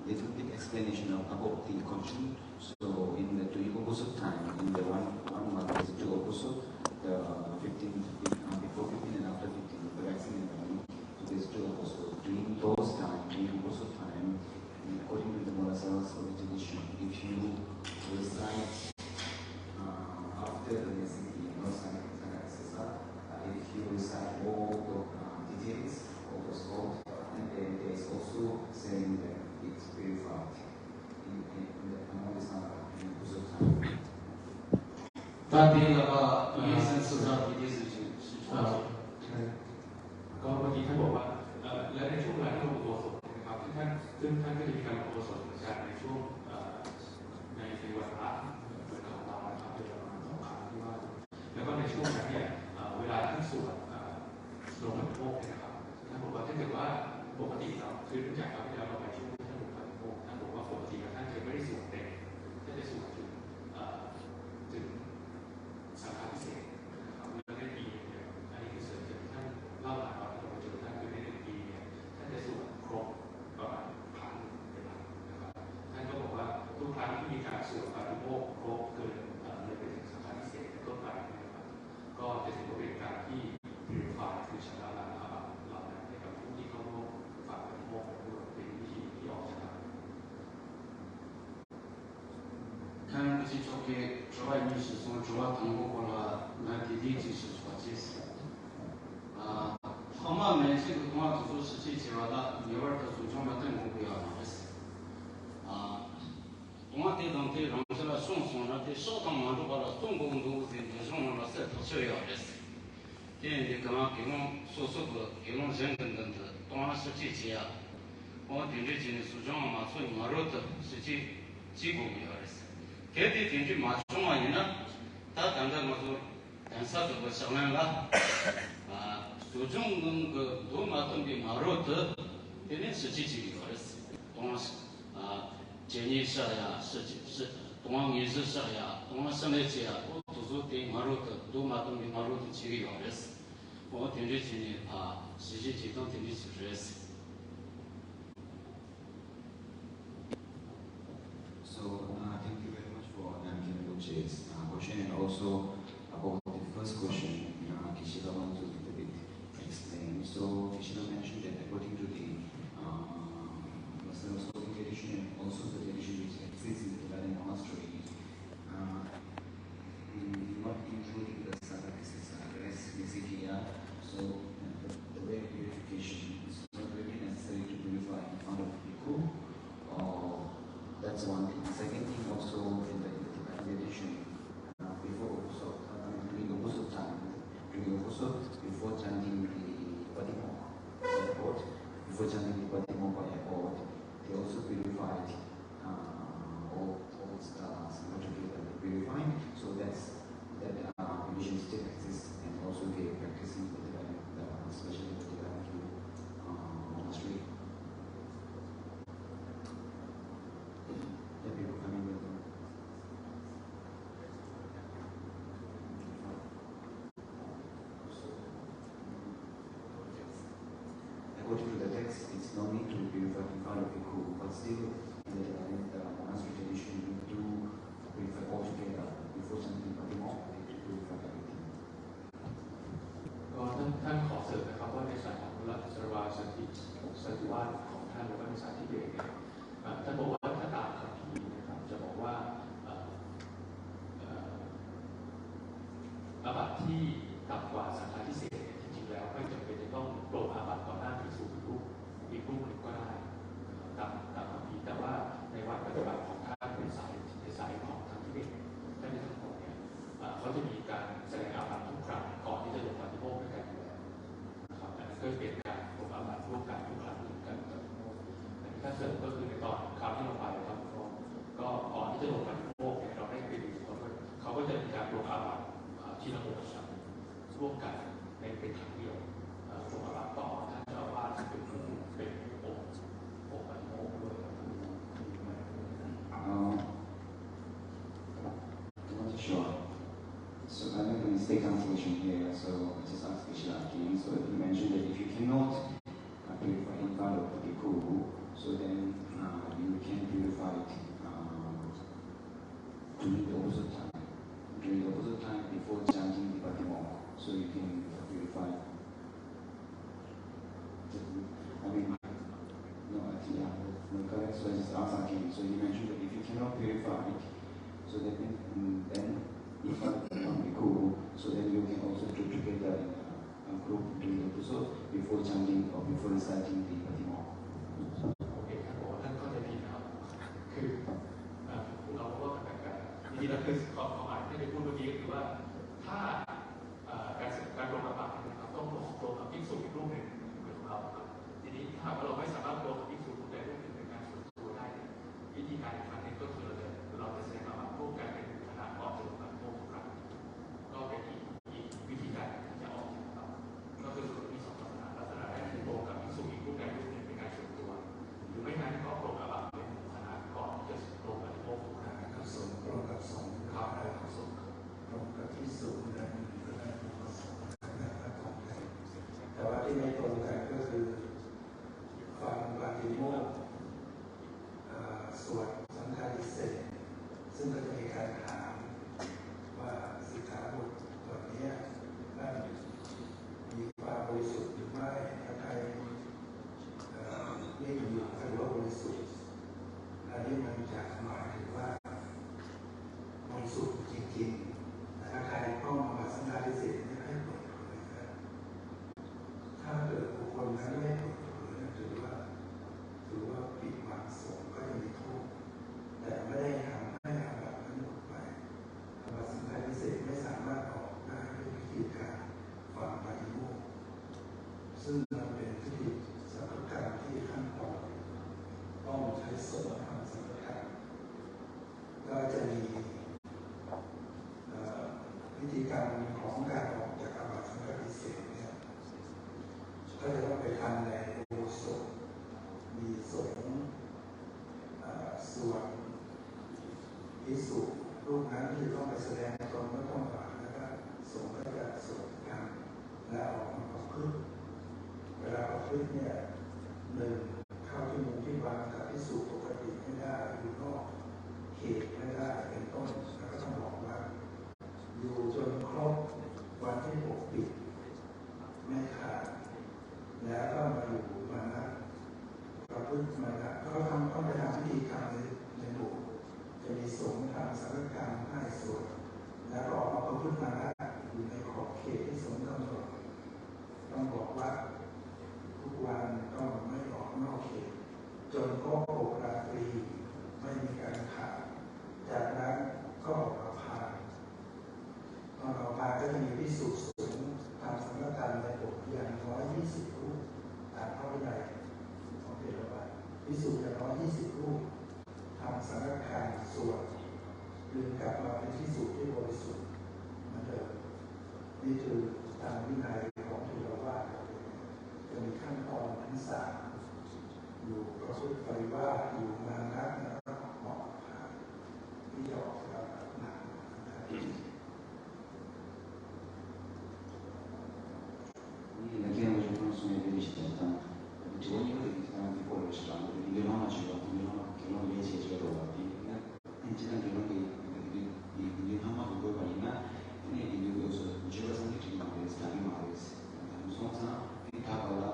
Speaker 2: little bit explanation about the question. So in the Tuikobusut time, in the one month is Tuikobusut, the 15 before 15 and after 15, the vaccine and everything. So there's Tuikobusut. During those time, Tuikobusut time, according to the Molasa's tradition, if you recite after the necessity, if you recite all the details of the scroll, and then there is also saying that it's purified in the time.
Speaker 8: 大体的话，134章第40句是
Speaker 5: ก็เมื่อกี้ท่านบอกว่าและในช่วงเวลาที่เราอุโบสถนะครับท่านก็จะมีการอุโบสถเหมือนกันในช่วงในวันพระเหมือนของเรานะครับเป็นวันสำคัญที่ว่าแล้วก็ในช่วงนั้นเนี่ยเวลาท่านสวดลงบนโลกนะครับท่านบอกว่าถ้าเกิดว่าปกติเราคือเนื่องจากเราที่เราไปช่วงท่านลงบนโลกท่านบอกว่าปกติท่านจะไม่ได้สวดเต็มท่านจะสวดถึงสังฆาทิเศษนะครับแล้วในปีเนี่ยอันนี้คือเสริมจากท่านเล่าหลายวันที่เราเจอท่านคือใน1 ปีเนี่ยท่านจะสวดครบประมาณ1,000เป็นหลักนะครับท่านก็บอกว่าทุกครั้งที่มีการสวดปาฏิโมกข์ครบเกินเลยไปถึงสังฆาทิเศษเป็นต้นไปนะครับก็จะถือว่าเป็นการที่purifyคือชำระล้างอาบัติเหล่านั้นให้กับผู้ที่เข้าร่วมฝ่าปาฏิโมกข์ด้วยเป็นวิธีที่ออกจาก
Speaker 8: 看不起周给主要女士从主要通过了那弟弟就是说解释他们每这个东西都是实际计划的你玩的注重了等不要的事我对当地人是了送了的少当满足了中国都是送了是不需要的事电的干嘛给我说个给我人等等的当然实际计划我对这件事情嘛所以马路的实际几乎没有的事给的天气马上嘛呢他等到我说但是这个上来了注重那个多马东的马路的这呢实际几个的事当然是建议是呀是当然也是呀当然上来些呀我都说的马路的多马东的马路的几个的事我天气今年实际几种天气就是事
Speaker 2: So thank you very much for answering Uche's question and also about the first question, Kishida wants to a little bit explain. So Kishida mentioned that according to the Muslim tradition and also the tradition which exists in the Tibetan monastery, not including the sacrifices rest basic here. So the way purification is not really necessary to purify in front of bhikkhu. That's one thing. The second thing also in the Tibetan tradition, before Uposatha, during the Uposatha time, before chanting the Patimokkha airport, they also purified all the Sangha together. They purified, so that condition still exists, and also they practicing the Tibetan, especially the Tibetan monastery. According to the text, it's no need to purify in front of bhikkhu, but still in the monastery tradition, you do purify altogether before chanting Patimokkha, to purify everything.
Speaker 5: ก็ท่านขอเสริมนะครับว่าในสายของรัตสรวาสันติวาสของท่านหรือว่าในสายที่เบรกเนี่ยท่านบอกว่าถ้าตามคำพีนะครับจะบอกว่าอาบัติที่ต่ำกว่าสังฆาทิเศษจริงๆแล้วไม่จำเป็นจะต้องโปรดอาบัติต่อหน้าภิกษุอีกรูปหนึ่งก็ได้ตามคำพีแต่ว่าในวัดปฏิบัติของท่านในสายของทางทิเบตท่านในทั้งหมดเนี่ยเขาจะมีการแสดงอาบัติทุกครั้งก่อนที่จะลงปฏิโมกข์ด้วยกันอยู่แล้วนะครับอันนั้นก็เป็นการลงอาบัติร่วมกันทุกครั้งเหมือนกันปฏิโมกข์อันนี้ถ้าเสริมก็คือในตอนคราวที่ลงไปครับก็ก่อนที่จะลงปฏิโมกข์เนี่ยเราได้ไปดูเขาก็จะมีการลงอาบัติทีละองค์ร่วมกันในเป็นครั้งเดียวลงอาบัติต่อท่านเจ้าอาวาสเป็นองค์ปฏิโมกข์ด้วย
Speaker 2: I'm not sure. So I make a mistake translation here, so I just ask Krishna again. So he mentioned that if you cannot purify in front of the bhikkhu, so then you can purify it during the opposite time. During the opposite time, before chanting the Patimokkha, so you can purify. I mean, no, actually, no, correct. So I just ask again. So he mentioned that if you cannot purify it, so that then if not bhikkhu, so then you can also do together in a group during the episode before chanting or before reciting the Patimokkha.
Speaker 5: โอเคครับผมท่านเข้าใจผิดนะครับคือพวกเราว่ากันแบบจริงๆแล้วคือความหมายที่ได้พูดเมื่อกี้ก็คือว่าถ้าการลงอาบัตินะครับต้องลงกับภิกษุอีกรูปหนึ่งเหมือนของเราครับทีนี้ถ้าเราไม่สามารถลงกับภิกษุรูปใดรูปหนึ่งในการส่วนตัวได้วิธีการอีกครั้งหนึ่งก็คือเราจะแสดงอาบัติร่วมกันเป็นคณะก่อนจะลงปฏิโมกข์ทุกครั้งก็เป็นอีกวิธีการที่จะออกครับก็คือมีสองลักษณะแรกคือลงกับภิกษุอีกรูปใดรูปหนึ่งเป็นการส่วนตัวหรือไม่งั้นก็ลงอาบัติเป็นคณะก่อนที่จะลงปฏิโมกข์ทุกครั้ง
Speaker 1: กับสงฆ์ตรงกับสงฆ์ข้าวได้กับสงฆ์ตรงกับที่สูงนะก็ได้ตรงกับสงฆ์นะครับตรงกันแต่ว่าที่ไม่ตรงกันก็คือฟังปฏิโมกข์สวดสังฆาทิเศษซึ่งก็จะมีการถามว่าสิกขาบทตัวนี้มีความบริสุทธิ์หรือไม่ถ้าใครไม่มีถือว่าบริสุทธิ์อันนี้มันจะหมายถึงว่าบริสุทธิ์จริงๆถ้าใครต้องมาสังฆาทิเศษเนี่ยให้เปิดเผยนะถ้าเกิดบุคคลนั้นไม่เปิดเผยถือว่าปิดบังสงฆ์ก็จะมีโทษแต่ไม่ได้ทำให้อาบัตินั้นหมดไปอาบัติสังฆาทิเศษไม่สามารถออกได้ด้วยวิธีการฟังปฏิโมกข์ซึ่งมันเป็นพิธีสังฆกรรมที่ขั้นตอนต้องใช้สงฆ์ทำสังฆกรรมก็จะมีวิธีการของการออกจากอาบัติสังฆาทิเศษเนี่ยก็จะต้องไปทำในอุโบสถมีสงฆ์ส่วนภิกษุรูปนั้นที่ต้องไปแสดงตนก็ต้องมาแล้วก็สงฆ์ก็จะสวดกันและออกมาประพฤติเวลาประพฤติเนี่ยหนึ่งเข้าที่มุมที่วางกับภิกษุปกติไม่ได้อยู่นอกเขตไม่ได้เป็นต้นแล้วก็ต้องบอกว่าอยู่จนครบวันที่ปกปิดไม่ขาดแล้วก็มาอยู่มานะประพฤติมานะก็ต้องไปทำพิธี กมาอยู่ในขอบเขตที่สมกำหนดต้องบอกว่าทุกวันต้องไม่ออกนอกเขตจนครบ6 ราตรีไม่มีการขาดจากนั้นก็ออกมาพาตอนออกมาก็จะมีภิกษุสงฆ์ทำสังฆทานในบทอย่าง120 รูปตามพระวินัยของเถรวาทภิกษุอย่าง120 รูปทำสังฆทานสวดดึงกลับมาเป็นภิกษุที่บริสุทธิ์เหมือนเดิมนี่คือตามวินัยของเถรวาทจะมีขั้นตอนทั้ง3อยู่ประพฤติปฏิบัติอยู่มานะแล้วก็เหมาะที่จะออกจากหนัก
Speaker 2: La chiama ci sono le felicità, ci vogliono di quello che stanno, di non ci va, che non riesce a trovare, in città che non di Hama che poi parla, e di questo diceva sempre che non è stato male, non sono stato in tavola,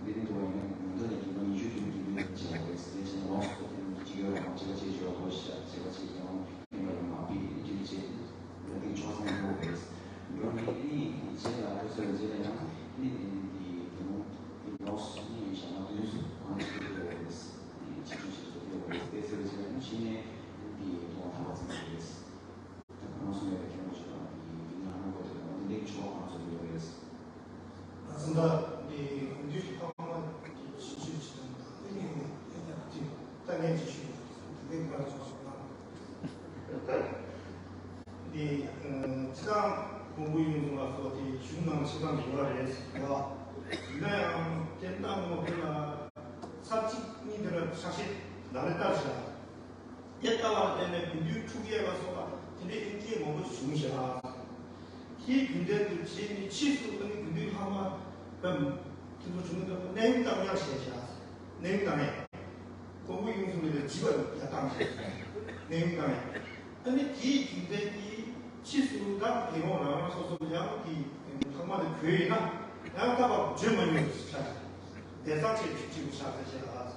Speaker 2: vedendo non è che non ci sono di due c'è questo, c'è un posto che non ci vuole, non c'è c'è la coscia, c'è la città, non è una pizza, c'è la cosa non è questo. Non è lì, c'è la cosa del genere. Di nostri diciamo quando ci queste vicine di nuova azienda non sono perché non c'è di non poter di ciò non so di questo
Speaker 3: 맞습니다. 이 공주시 방문 지시는 이게 땅에 지시고 되게 좋습니다. 이 지상 공부인으로서 이 중앙 지방 조화를 했습니다. 그냥 된다고 뭐 그냥 사직이들은 사실 나를 따르시라. 옛다와 때문에 군주 투기에 가서 근데 인기에 먹을 중시하. 이 군대들 지인이 치수는 군대 하마 그럼 기도 주는 거 내임당이야 시시하. 내임당에 공부인으로서 직원 약간 내임당에. 근데 이 군대이 치수가 대원하는 소속이야 이 정말 교회나 양가가 젊은 시작 대상체 지구 시작하시라.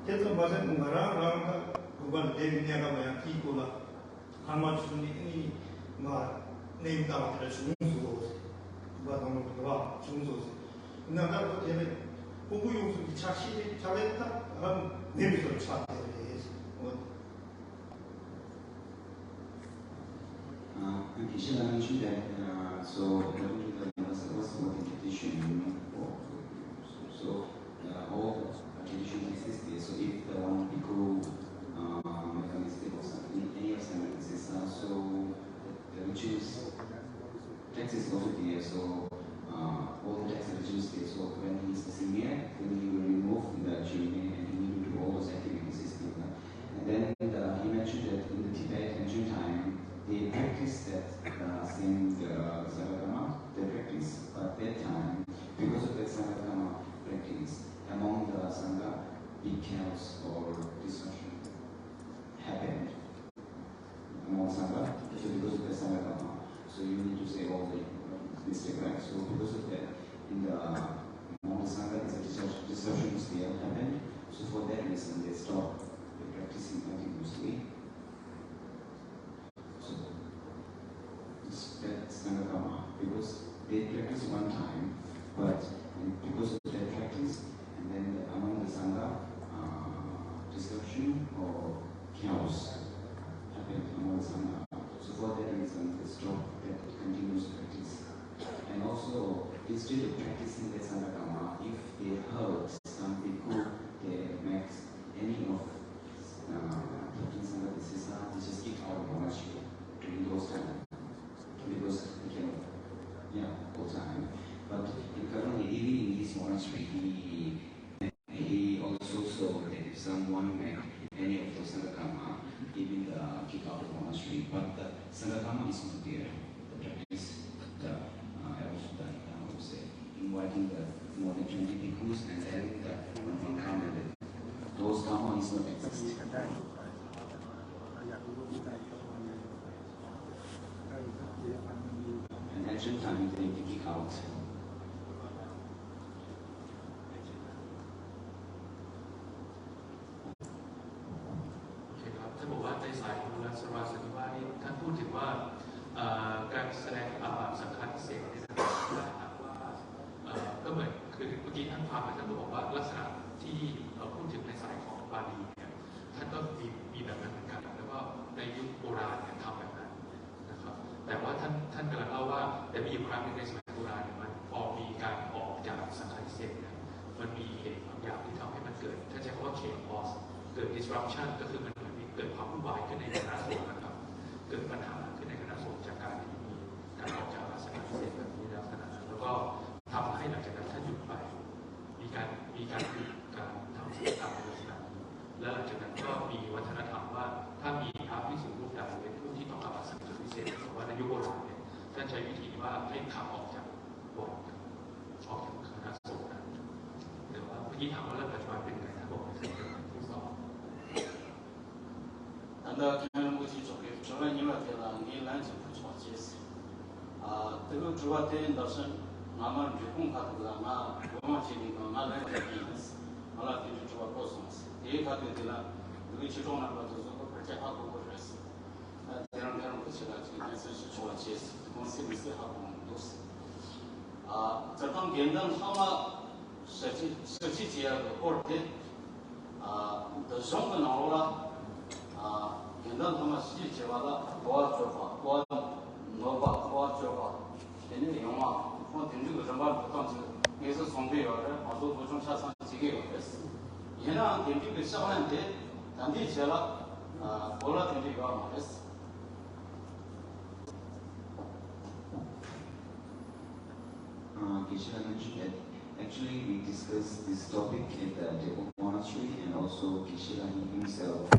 Speaker 3: 그래서 맞은 뭔가랑 나랑 그걸 내가 뭐야 기고나 강만 주니 이 내임 따라들 중수로 누가 너무 그와 중수로 나도 되면 공부 용수 자신이 잘했다 그럼 내비서 찾아야
Speaker 2: anche c'è la mention that so what's the tradition so all tradition exists so if the one people make a mistake or something any of them exists so the rituals text is also there so all the text and rituals there so when he is the senior then he will remove the children and he will do all those activities and then he mentioned that in the Tibet ancient time they practice that same Sangagama, they practice, but that time, because of that Sangagama practice, among the Sangha, big chaos or destruction happened among Sangha, so because of the Sangagama. So you need to say all the mistake, right? So because of that, in the among the Sangha, destruction still happened. So for that reason, they stopped practicing continuously. That Sangagama because they practice one time, but because of their practice, and then among the Sangha, disruption or chaos happened among the Sangha. So for that reason, they stop that continuous practice. And also, instead of practicing the Sangagama, if they heard some people, they make any of Sangha Disisa, they just get out of monastery during those times. Because all time. But currently, even in this monastery, he also saw that if someone make any of the Sangagama, even the kick out of the monastery, but the Sangagama is not there. The practice, I would say, inviting the more than 20 bhikkhus and then the one karma, those karma is not exist. And ancient time they need to kick out.
Speaker 5: ท่านบอกว่าในสายของบุรัสวาสนิวานี่ท่านพูดถึงว่าการ การแสดงอาบัติสังฆาทิเศษเนี่ยนะครับว่าก็เหมือนคือเมื่อกี้ท่านฟังท่านก็บอกว่าลักษณะที่เราพูดถึงในสายของบาลีเนี่ยท่านก็มีแบบนั้นเหมือนกันแล้วก็ในยุคโบราณเนี่ยทำแบบนั้นนะครับแต่ว่าท่านกำลังเล่าว่าแต่มีอยู่ครั้งหนึ่งในสมัยโบราณเนี่ยมันพอมีการออกจากสังฆาทิเศษเนี่ยมันมีเหตุบางอย่างที่ทำให้มันเกิดถ้าใช้คำว่า chaos เกิด disruption ก็คือมันเหมือนมีเกิดความวุ่นวายขึ้นในคณะสงฆ์นะครับเกิดปัญหาขึ้นในคณะสงฆ์จากการที่มีการออกจากสังฆาทิเศษแบบนี้แล้วแล้วก็ทำให้หลังจากนั้นท่านหยุดไปมีการหยุดการทำกิจกรรมในลักษณะนี้แล้วหลังจากนั้นก็มีวัฒนธรรมว่าถ้ามีพระภิกษุรูปใดเป็นผู้ที่ต้องอาบัติสังฆาทิเศษแต่ว่าในยุคโบราณเนี่ยท่านใช้วิธีว่าให้ขับออกจากวัดออกจากคณะสงฆ์นั้นแต่ว่าเมื่อกี้ถามว่าเรื่องปัจจุบันเป็นไงท่านบอกว่าท่านเป็นที่สอง
Speaker 8: 难道看不起做给做了你们给了你懒就不做解释这个主要的倒是那么就公开这个那我们这里个那人的意思，完了就是主要告诉我们，第一个对了，这个其中那个就是个国家法国认识，第二个不起来这个是主要解释，公司里是好多都是这方面的他们设计这个过程的上个脑了现在他们实际计划了多做法多挪法多做法现在用我听这个什么当时也是双倍了的好多不中下场几个月的事现在听这个小问题当地去了过了听这个嘛的事
Speaker 2: Geshe mentioned that actually we discussed this topic at the Depot Monastery and also Geshe himself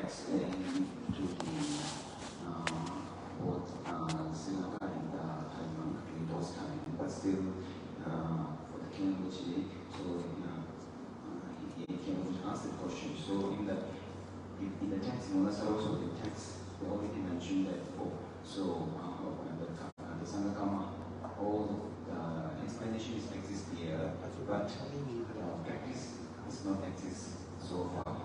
Speaker 2: explained to the both Sri Lanka and Taiwan in those times, but still for the King Buchi, so he came to ask the question. So in the text, Monasara also the text, they already mentioned that before. So the Sangakama, all the explanations exist here, but practice does not exist so far.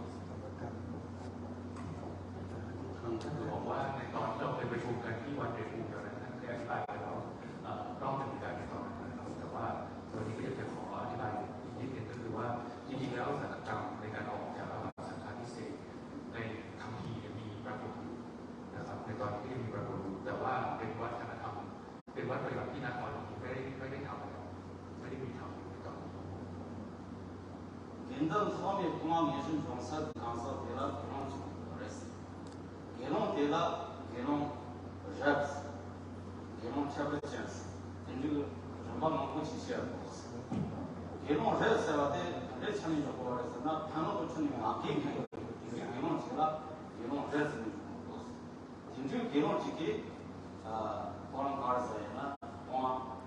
Speaker 5: ท่านบอกว่าในตอนที่เราไปประชุมกันที่วัดเดฟูตอนนั้นท่านได้อธิบายไปแล้วรอบหนึ่งการในตอนนั้นนะครับแต่ว่าวันนี้ก็อยากจะขออธิบายอีกนิดนึงก็คือว่าจริงๆแล้วสัจกรรมในการออกจากอาบัติสังฆาทิเศษในคัมภีร์มีปรากฏอยู่นะครับในตอนนี้ก็ยังมีปรากฏอยู่แต่ว่าเป็นวัฒนธรรมเป็นวัดปฏิบัติที่นักก่อนไม่ได้ทำไม่ได้มีทำในตอนนี้
Speaker 8: 现在方面公安民生中才刚才对了非常重要的事。给弄对了，给弄热死，给弄吃不见死，跟这个什么能不起些不是？给弄热死了的，这前面就过的是那谈了不出你嘛，给弄起了，给弄热死的不是？真正给弄起的，可能搞的是呢，我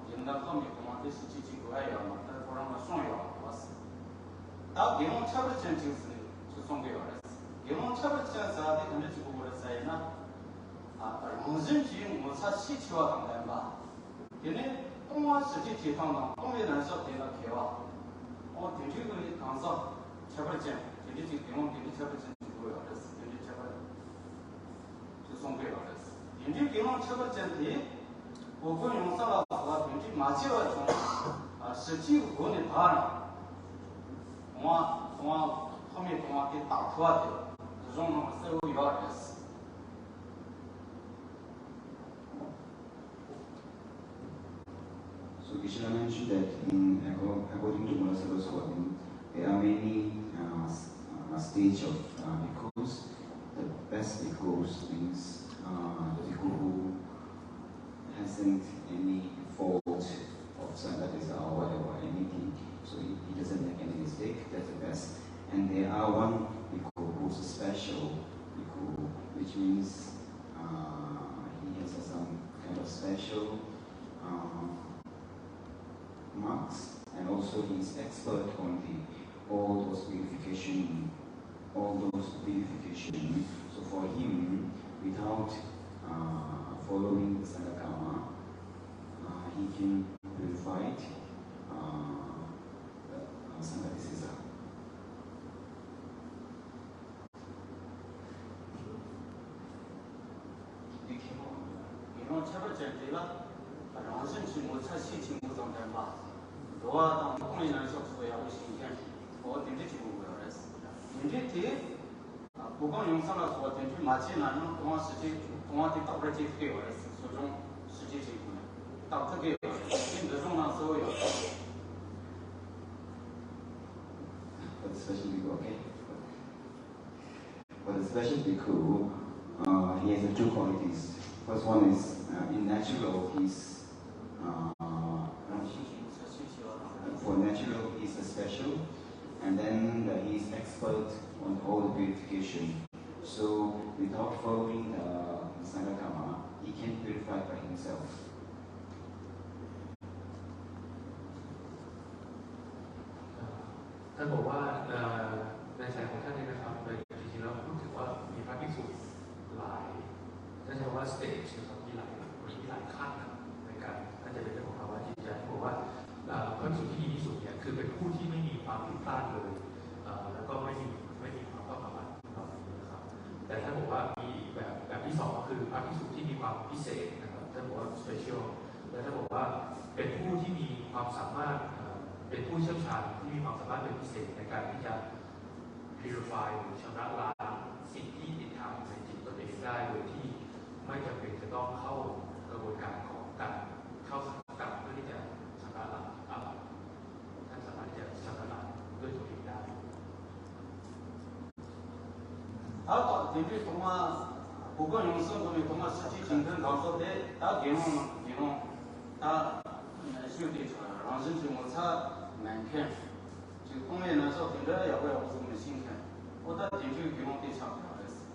Speaker 8: 现在方面公安的事情几个还要嘛，但是让他送药不是？他给弄吃不见就是送给药的。给弄吃不见啥的，可能就过来噻呢。人生经我才希求当然吧。因为东安实际提倡的，东北人说对了开哇。我听这个讲说吃不见，听这给我听这吃不见就不要的事，听这吃不就送给了的事。听这给我吃不见的，我不用啥了，我听这马上要从实际国内打人，我后面给我给打破的。So
Speaker 2: Geshe mentioned that according to Monasara's wording, there are many stages of bhikkhus. The best bhikkhus means the bhikkhu who hasn't any fault of Sangatisa or whatever, anything. So he doesn't make any mistake, that's the best. And there are one bhikkhu who's a special bhikkhu, which means he has some kind of special marks, and also he is expert on all those purification. So for him, without following the Sangakama, he can purify Sangatisisa.
Speaker 8: 简对了，然后是去摩擦细情不中间吧，如果当工人来说是要有新鲜，我定这就不要来死，定这题不光用上了说定这马起那种东方时期，东方的导致这给我来死，所中实际情况，导致给我，定这种呢所有。
Speaker 2: For the special bhikkhu, okay? For the special bhikkhu, he has two qualities. First one is in natural, for natural he's a special, and then he's expert on all the purification. So without following the Sangha he can purify by himself.
Speaker 5: ท่านบอกว่าในสายของท่านเนี่ยนะครับโดยจริงๆแล้วพูดถึงว่ามีพระภิกษุหลายท่านใช้ว่าสเตจนะครับมีหลายขั้นในการท่านจะเป็นเรื่องของภาวะจิตใจท่านบอกว่าพระภิกษุที่ดีที่สุดเนี่ยคือเป็นผู้ที่ไม่มีความผิดพลาดเลยแล้วก็ไม่มีความประมาทนะครับแต่ท่านบอกว่ามีแบบที่สองคือพระภิกษุที่มีความพิเศษนะครับท่านบอกว่า special และท่านบอกว่าเป็นผู้ที่มีความสามารถเป็นผู้เชี่ยวชาญที่มีความสามารถเป็นพิเศษในการที่จะ purify หรือชำระล้างสิ่งที่ติดขัดในจิตตนเองได้โดยที่ไม่จำเป็นจะต้องเข้ากระบวนการของการเข้าสังกัดเพื่อที่จะชำระล้างท่านสามารถจะชำระล้างด้วยตัวเองได้
Speaker 8: 对于同啊，不管用生活的同啊实际情况当中的，他给我他兄弟说，让人去摩擦蛮看，就工业来说，对这要不要不是我们心看，我在定这个给我对差不了的是，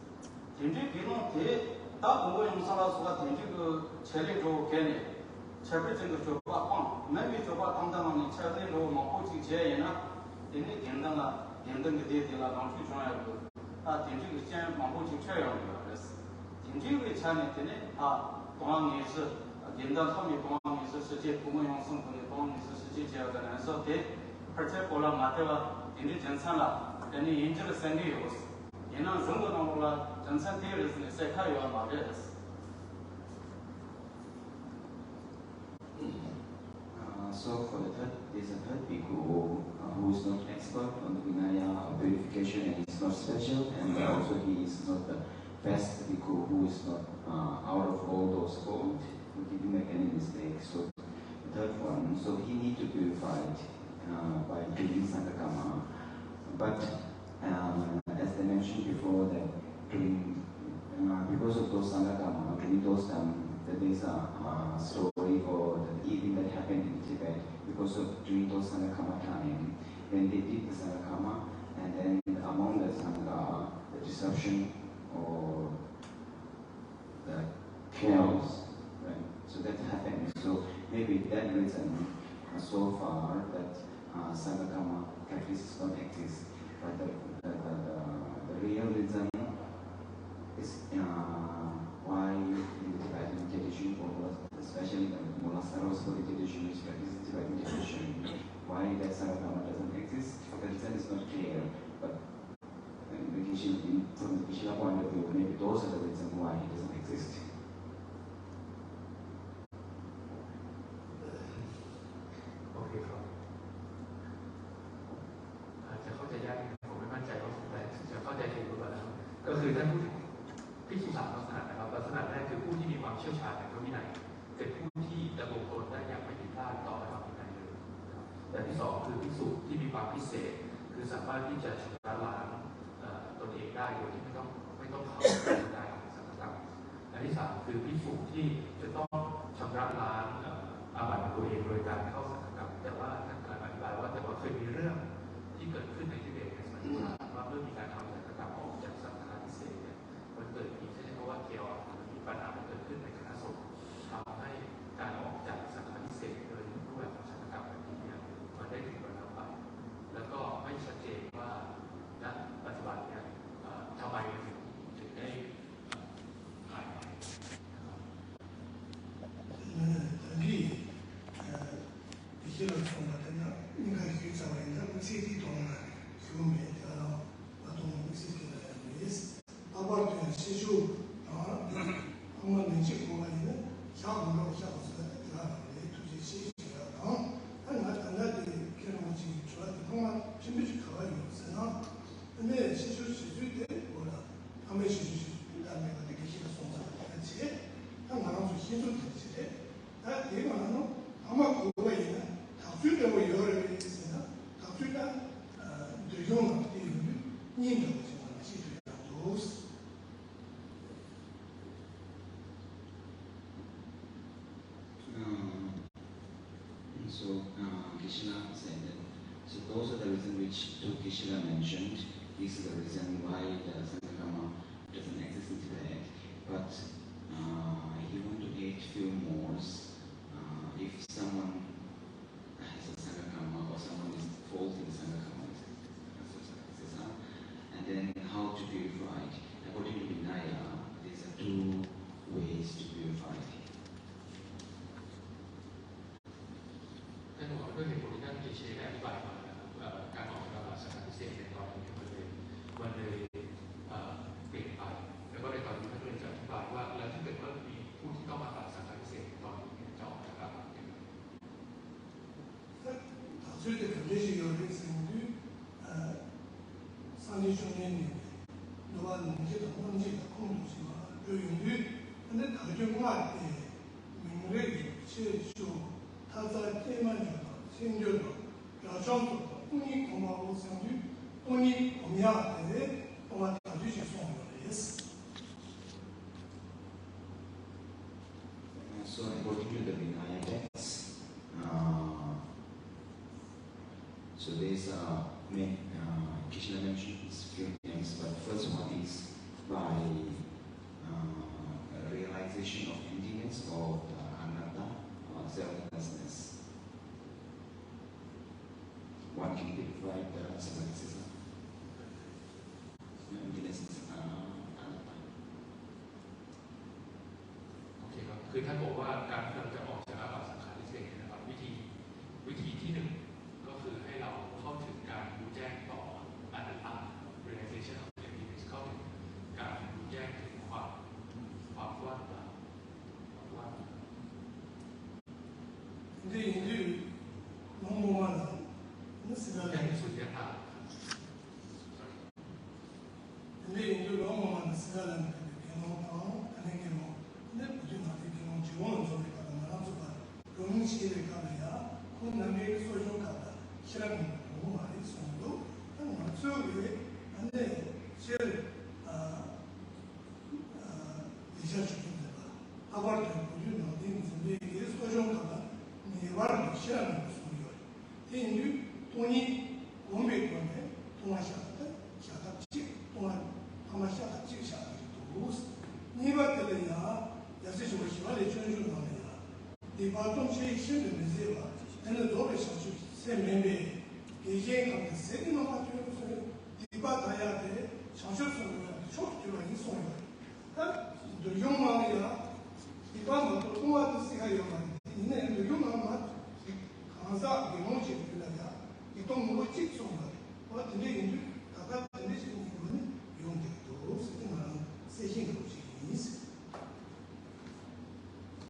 Speaker 8: 定这给我对，他不管用上了说定这个车里头概念，车里这个就把放，没有就把当当的车里头往后去接人了，定的定当了，定当个定了，让最重要的。定这个先往后去这样的是，定这个产品定的东方也是，定到他们东方也是世界不管用生活的东方也是世界这样的人说的，而且过了马对吧，定的检查了，人家研究了3个月是，人家中国当中了，检查第二是再看要马的是。
Speaker 2: So for there's a third bhikkhu who is not expert on the Vinaya purification and is not special, and also he is not the best bhikkhu who is not out of all those fold, who didn't make any mistakes. So the third one, so he need to purify it by doing Sangha. But as I mentioned before, that during because of those Sangha during those there is a story or the event that happened in Tibet because of during those Sangha time, when they did the Sangha and then among the Sangha, the disruption or the chaos, right? So that happened. So maybe that reason so far that Sangha practices don't exist, but the real reason is why in the Tibetan tradition, especially the Mullah Saraswati tradition, which practices Tibetan tradition, why that Sangha doesn't exist, the reason is not clear. But from the Kishila point of view, maybe those are the reasons why it doesn't exist.
Speaker 5: โอเคครับอาจจะเข้าใจยากผมไม่มั่นใจว่าผมจะเข้าใจถูกหรือเปล่านะครับก็คือท่านพูดถึงภิกษุ3ลักษณะนะครับลักษณะแรกคือผู้ที่มีความเชี่ยวชาญในพระวินัยเป็นผู้ที่ดำรงตนได้อย่างไม่ผิดพลาดต่อพระวินัยเลยแบบที่2คือภิกษุที่มีความพิเศษคือสามารถที่จะชำระล้างตนเองได้โดยที่ไม่ต้องเข้าไปในสังฆกรรมอันที่3คือภิกษุที่จะต้องชำระล้างอาบัติตัวเองโดยการเข้าสังฆกรรมแต่ว่าท่านกำลังอธิบายว่าแต่ว่าเคยมีเรื่องที่เกิดขึ้นในทิเบตในสมัยโบราณว่าเมื่อมีการทำสังฆกรรมออกจากสังฆาธิเศษเนี่ยมันเกิดมีใช่เพราะว่าเกี่ยวมีปัญหาเกิดขึ้นในคณะสงฆ์ทำให้การออกจากสังฆาธิเศษโดยรูปแบบของสังฆกรรมแบบนี้เนี่ยมันได้ถูกระงับไปแล้วก็ไม่ชัดเจนว่าณปัจจุบันเนี่ยทำไมถึงได้หายไป
Speaker 3: 一些人说嘛，那应该去找人，他们自己懂了， 진술 대신에 다 대만은 아마 그거가 있나 다수되고 여러 개 있으나 다수가 대중은 님도 지금 시도야 도스
Speaker 2: So Kishina said that, so those are the reasons which Kishina mentioned. This is the reason why the Sanghakama doesn't exist in Tibet. But he wanted to add few more. If someone has a Sanghakama or someone is false in Sanghakama, and then how to purify it. According to Vinaya, these are two ways to purify it.
Speaker 5: ท่านบอกว่าด้วยเหตุผลที่ท่านติเชได้อธิบายมานะครับการออกจากสังฆาทิเศษในตอนนี้มันเลยเปลี่ยนไปแล้วก็ในตอนนี้ท่านเลยจะอธิบายว่าแล้วถ้าเกิดว่ามีผู้ที่ต้องมาตัดสังฆาทิเศษตอนนี้จะออกจากอะไรกัน
Speaker 3: 다수의 경제시설을 생두 상대중년이 너와 농지다 혼지다 공동시와 요인들 근데 가정화 때 명례 최초 타자 때만이다 생존도 여정도 운이 고마워 상주 운이 고미야 때 동안 다주시 송거래스
Speaker 2: So according to the Vinaya texts, so there's Krishna mentions few things, but first one is by realization of emptiness or anatta or selflessness. One can purify the selflessness. Emptiness is anatta.
Speaker 5: โอเคครับคือท่านบอกว่าการที่เราจะออกจากอาบัติสังขารทิเศษนะครับวิธีที่หนึ่งก็คือให้เราเข้าถึงการรู้แจ้งต่ออนัตตา realization of emptiness เข้าถึงการรู้แจ้งถึงความว่างเปล่า
Speaker 3: 근데 이제 너무 많아.
Speaker 5: อย่างสุญญตา
Speaker 3: 근데 이제 너무 많은 시간은 경험하고 하는 게 뭐. 근데 무슨 나한테 경험 지원은 소리가 나와서 봐. 음식을 가면 그 남의 소중하다. 실험이 너무 많이 있어도 한 맞추기 근데 제일 리서치 분들과 아바르트 보여주는 어딘지 이게 소중하다. 네와르 실험이 소리요. 근데 돈이 원백원에 동아시아다. 샤답지 동안 아마시아다 찍으셔야 니바텔이야 야세시고 시발에 전주를 하네요. 니바통 제일 신의 문제와 내가 도를 사실 세 멤버 이제 같은 세기만 가지고 니바 다야 돼. 장셔서는 초기로 인송을. 그 용망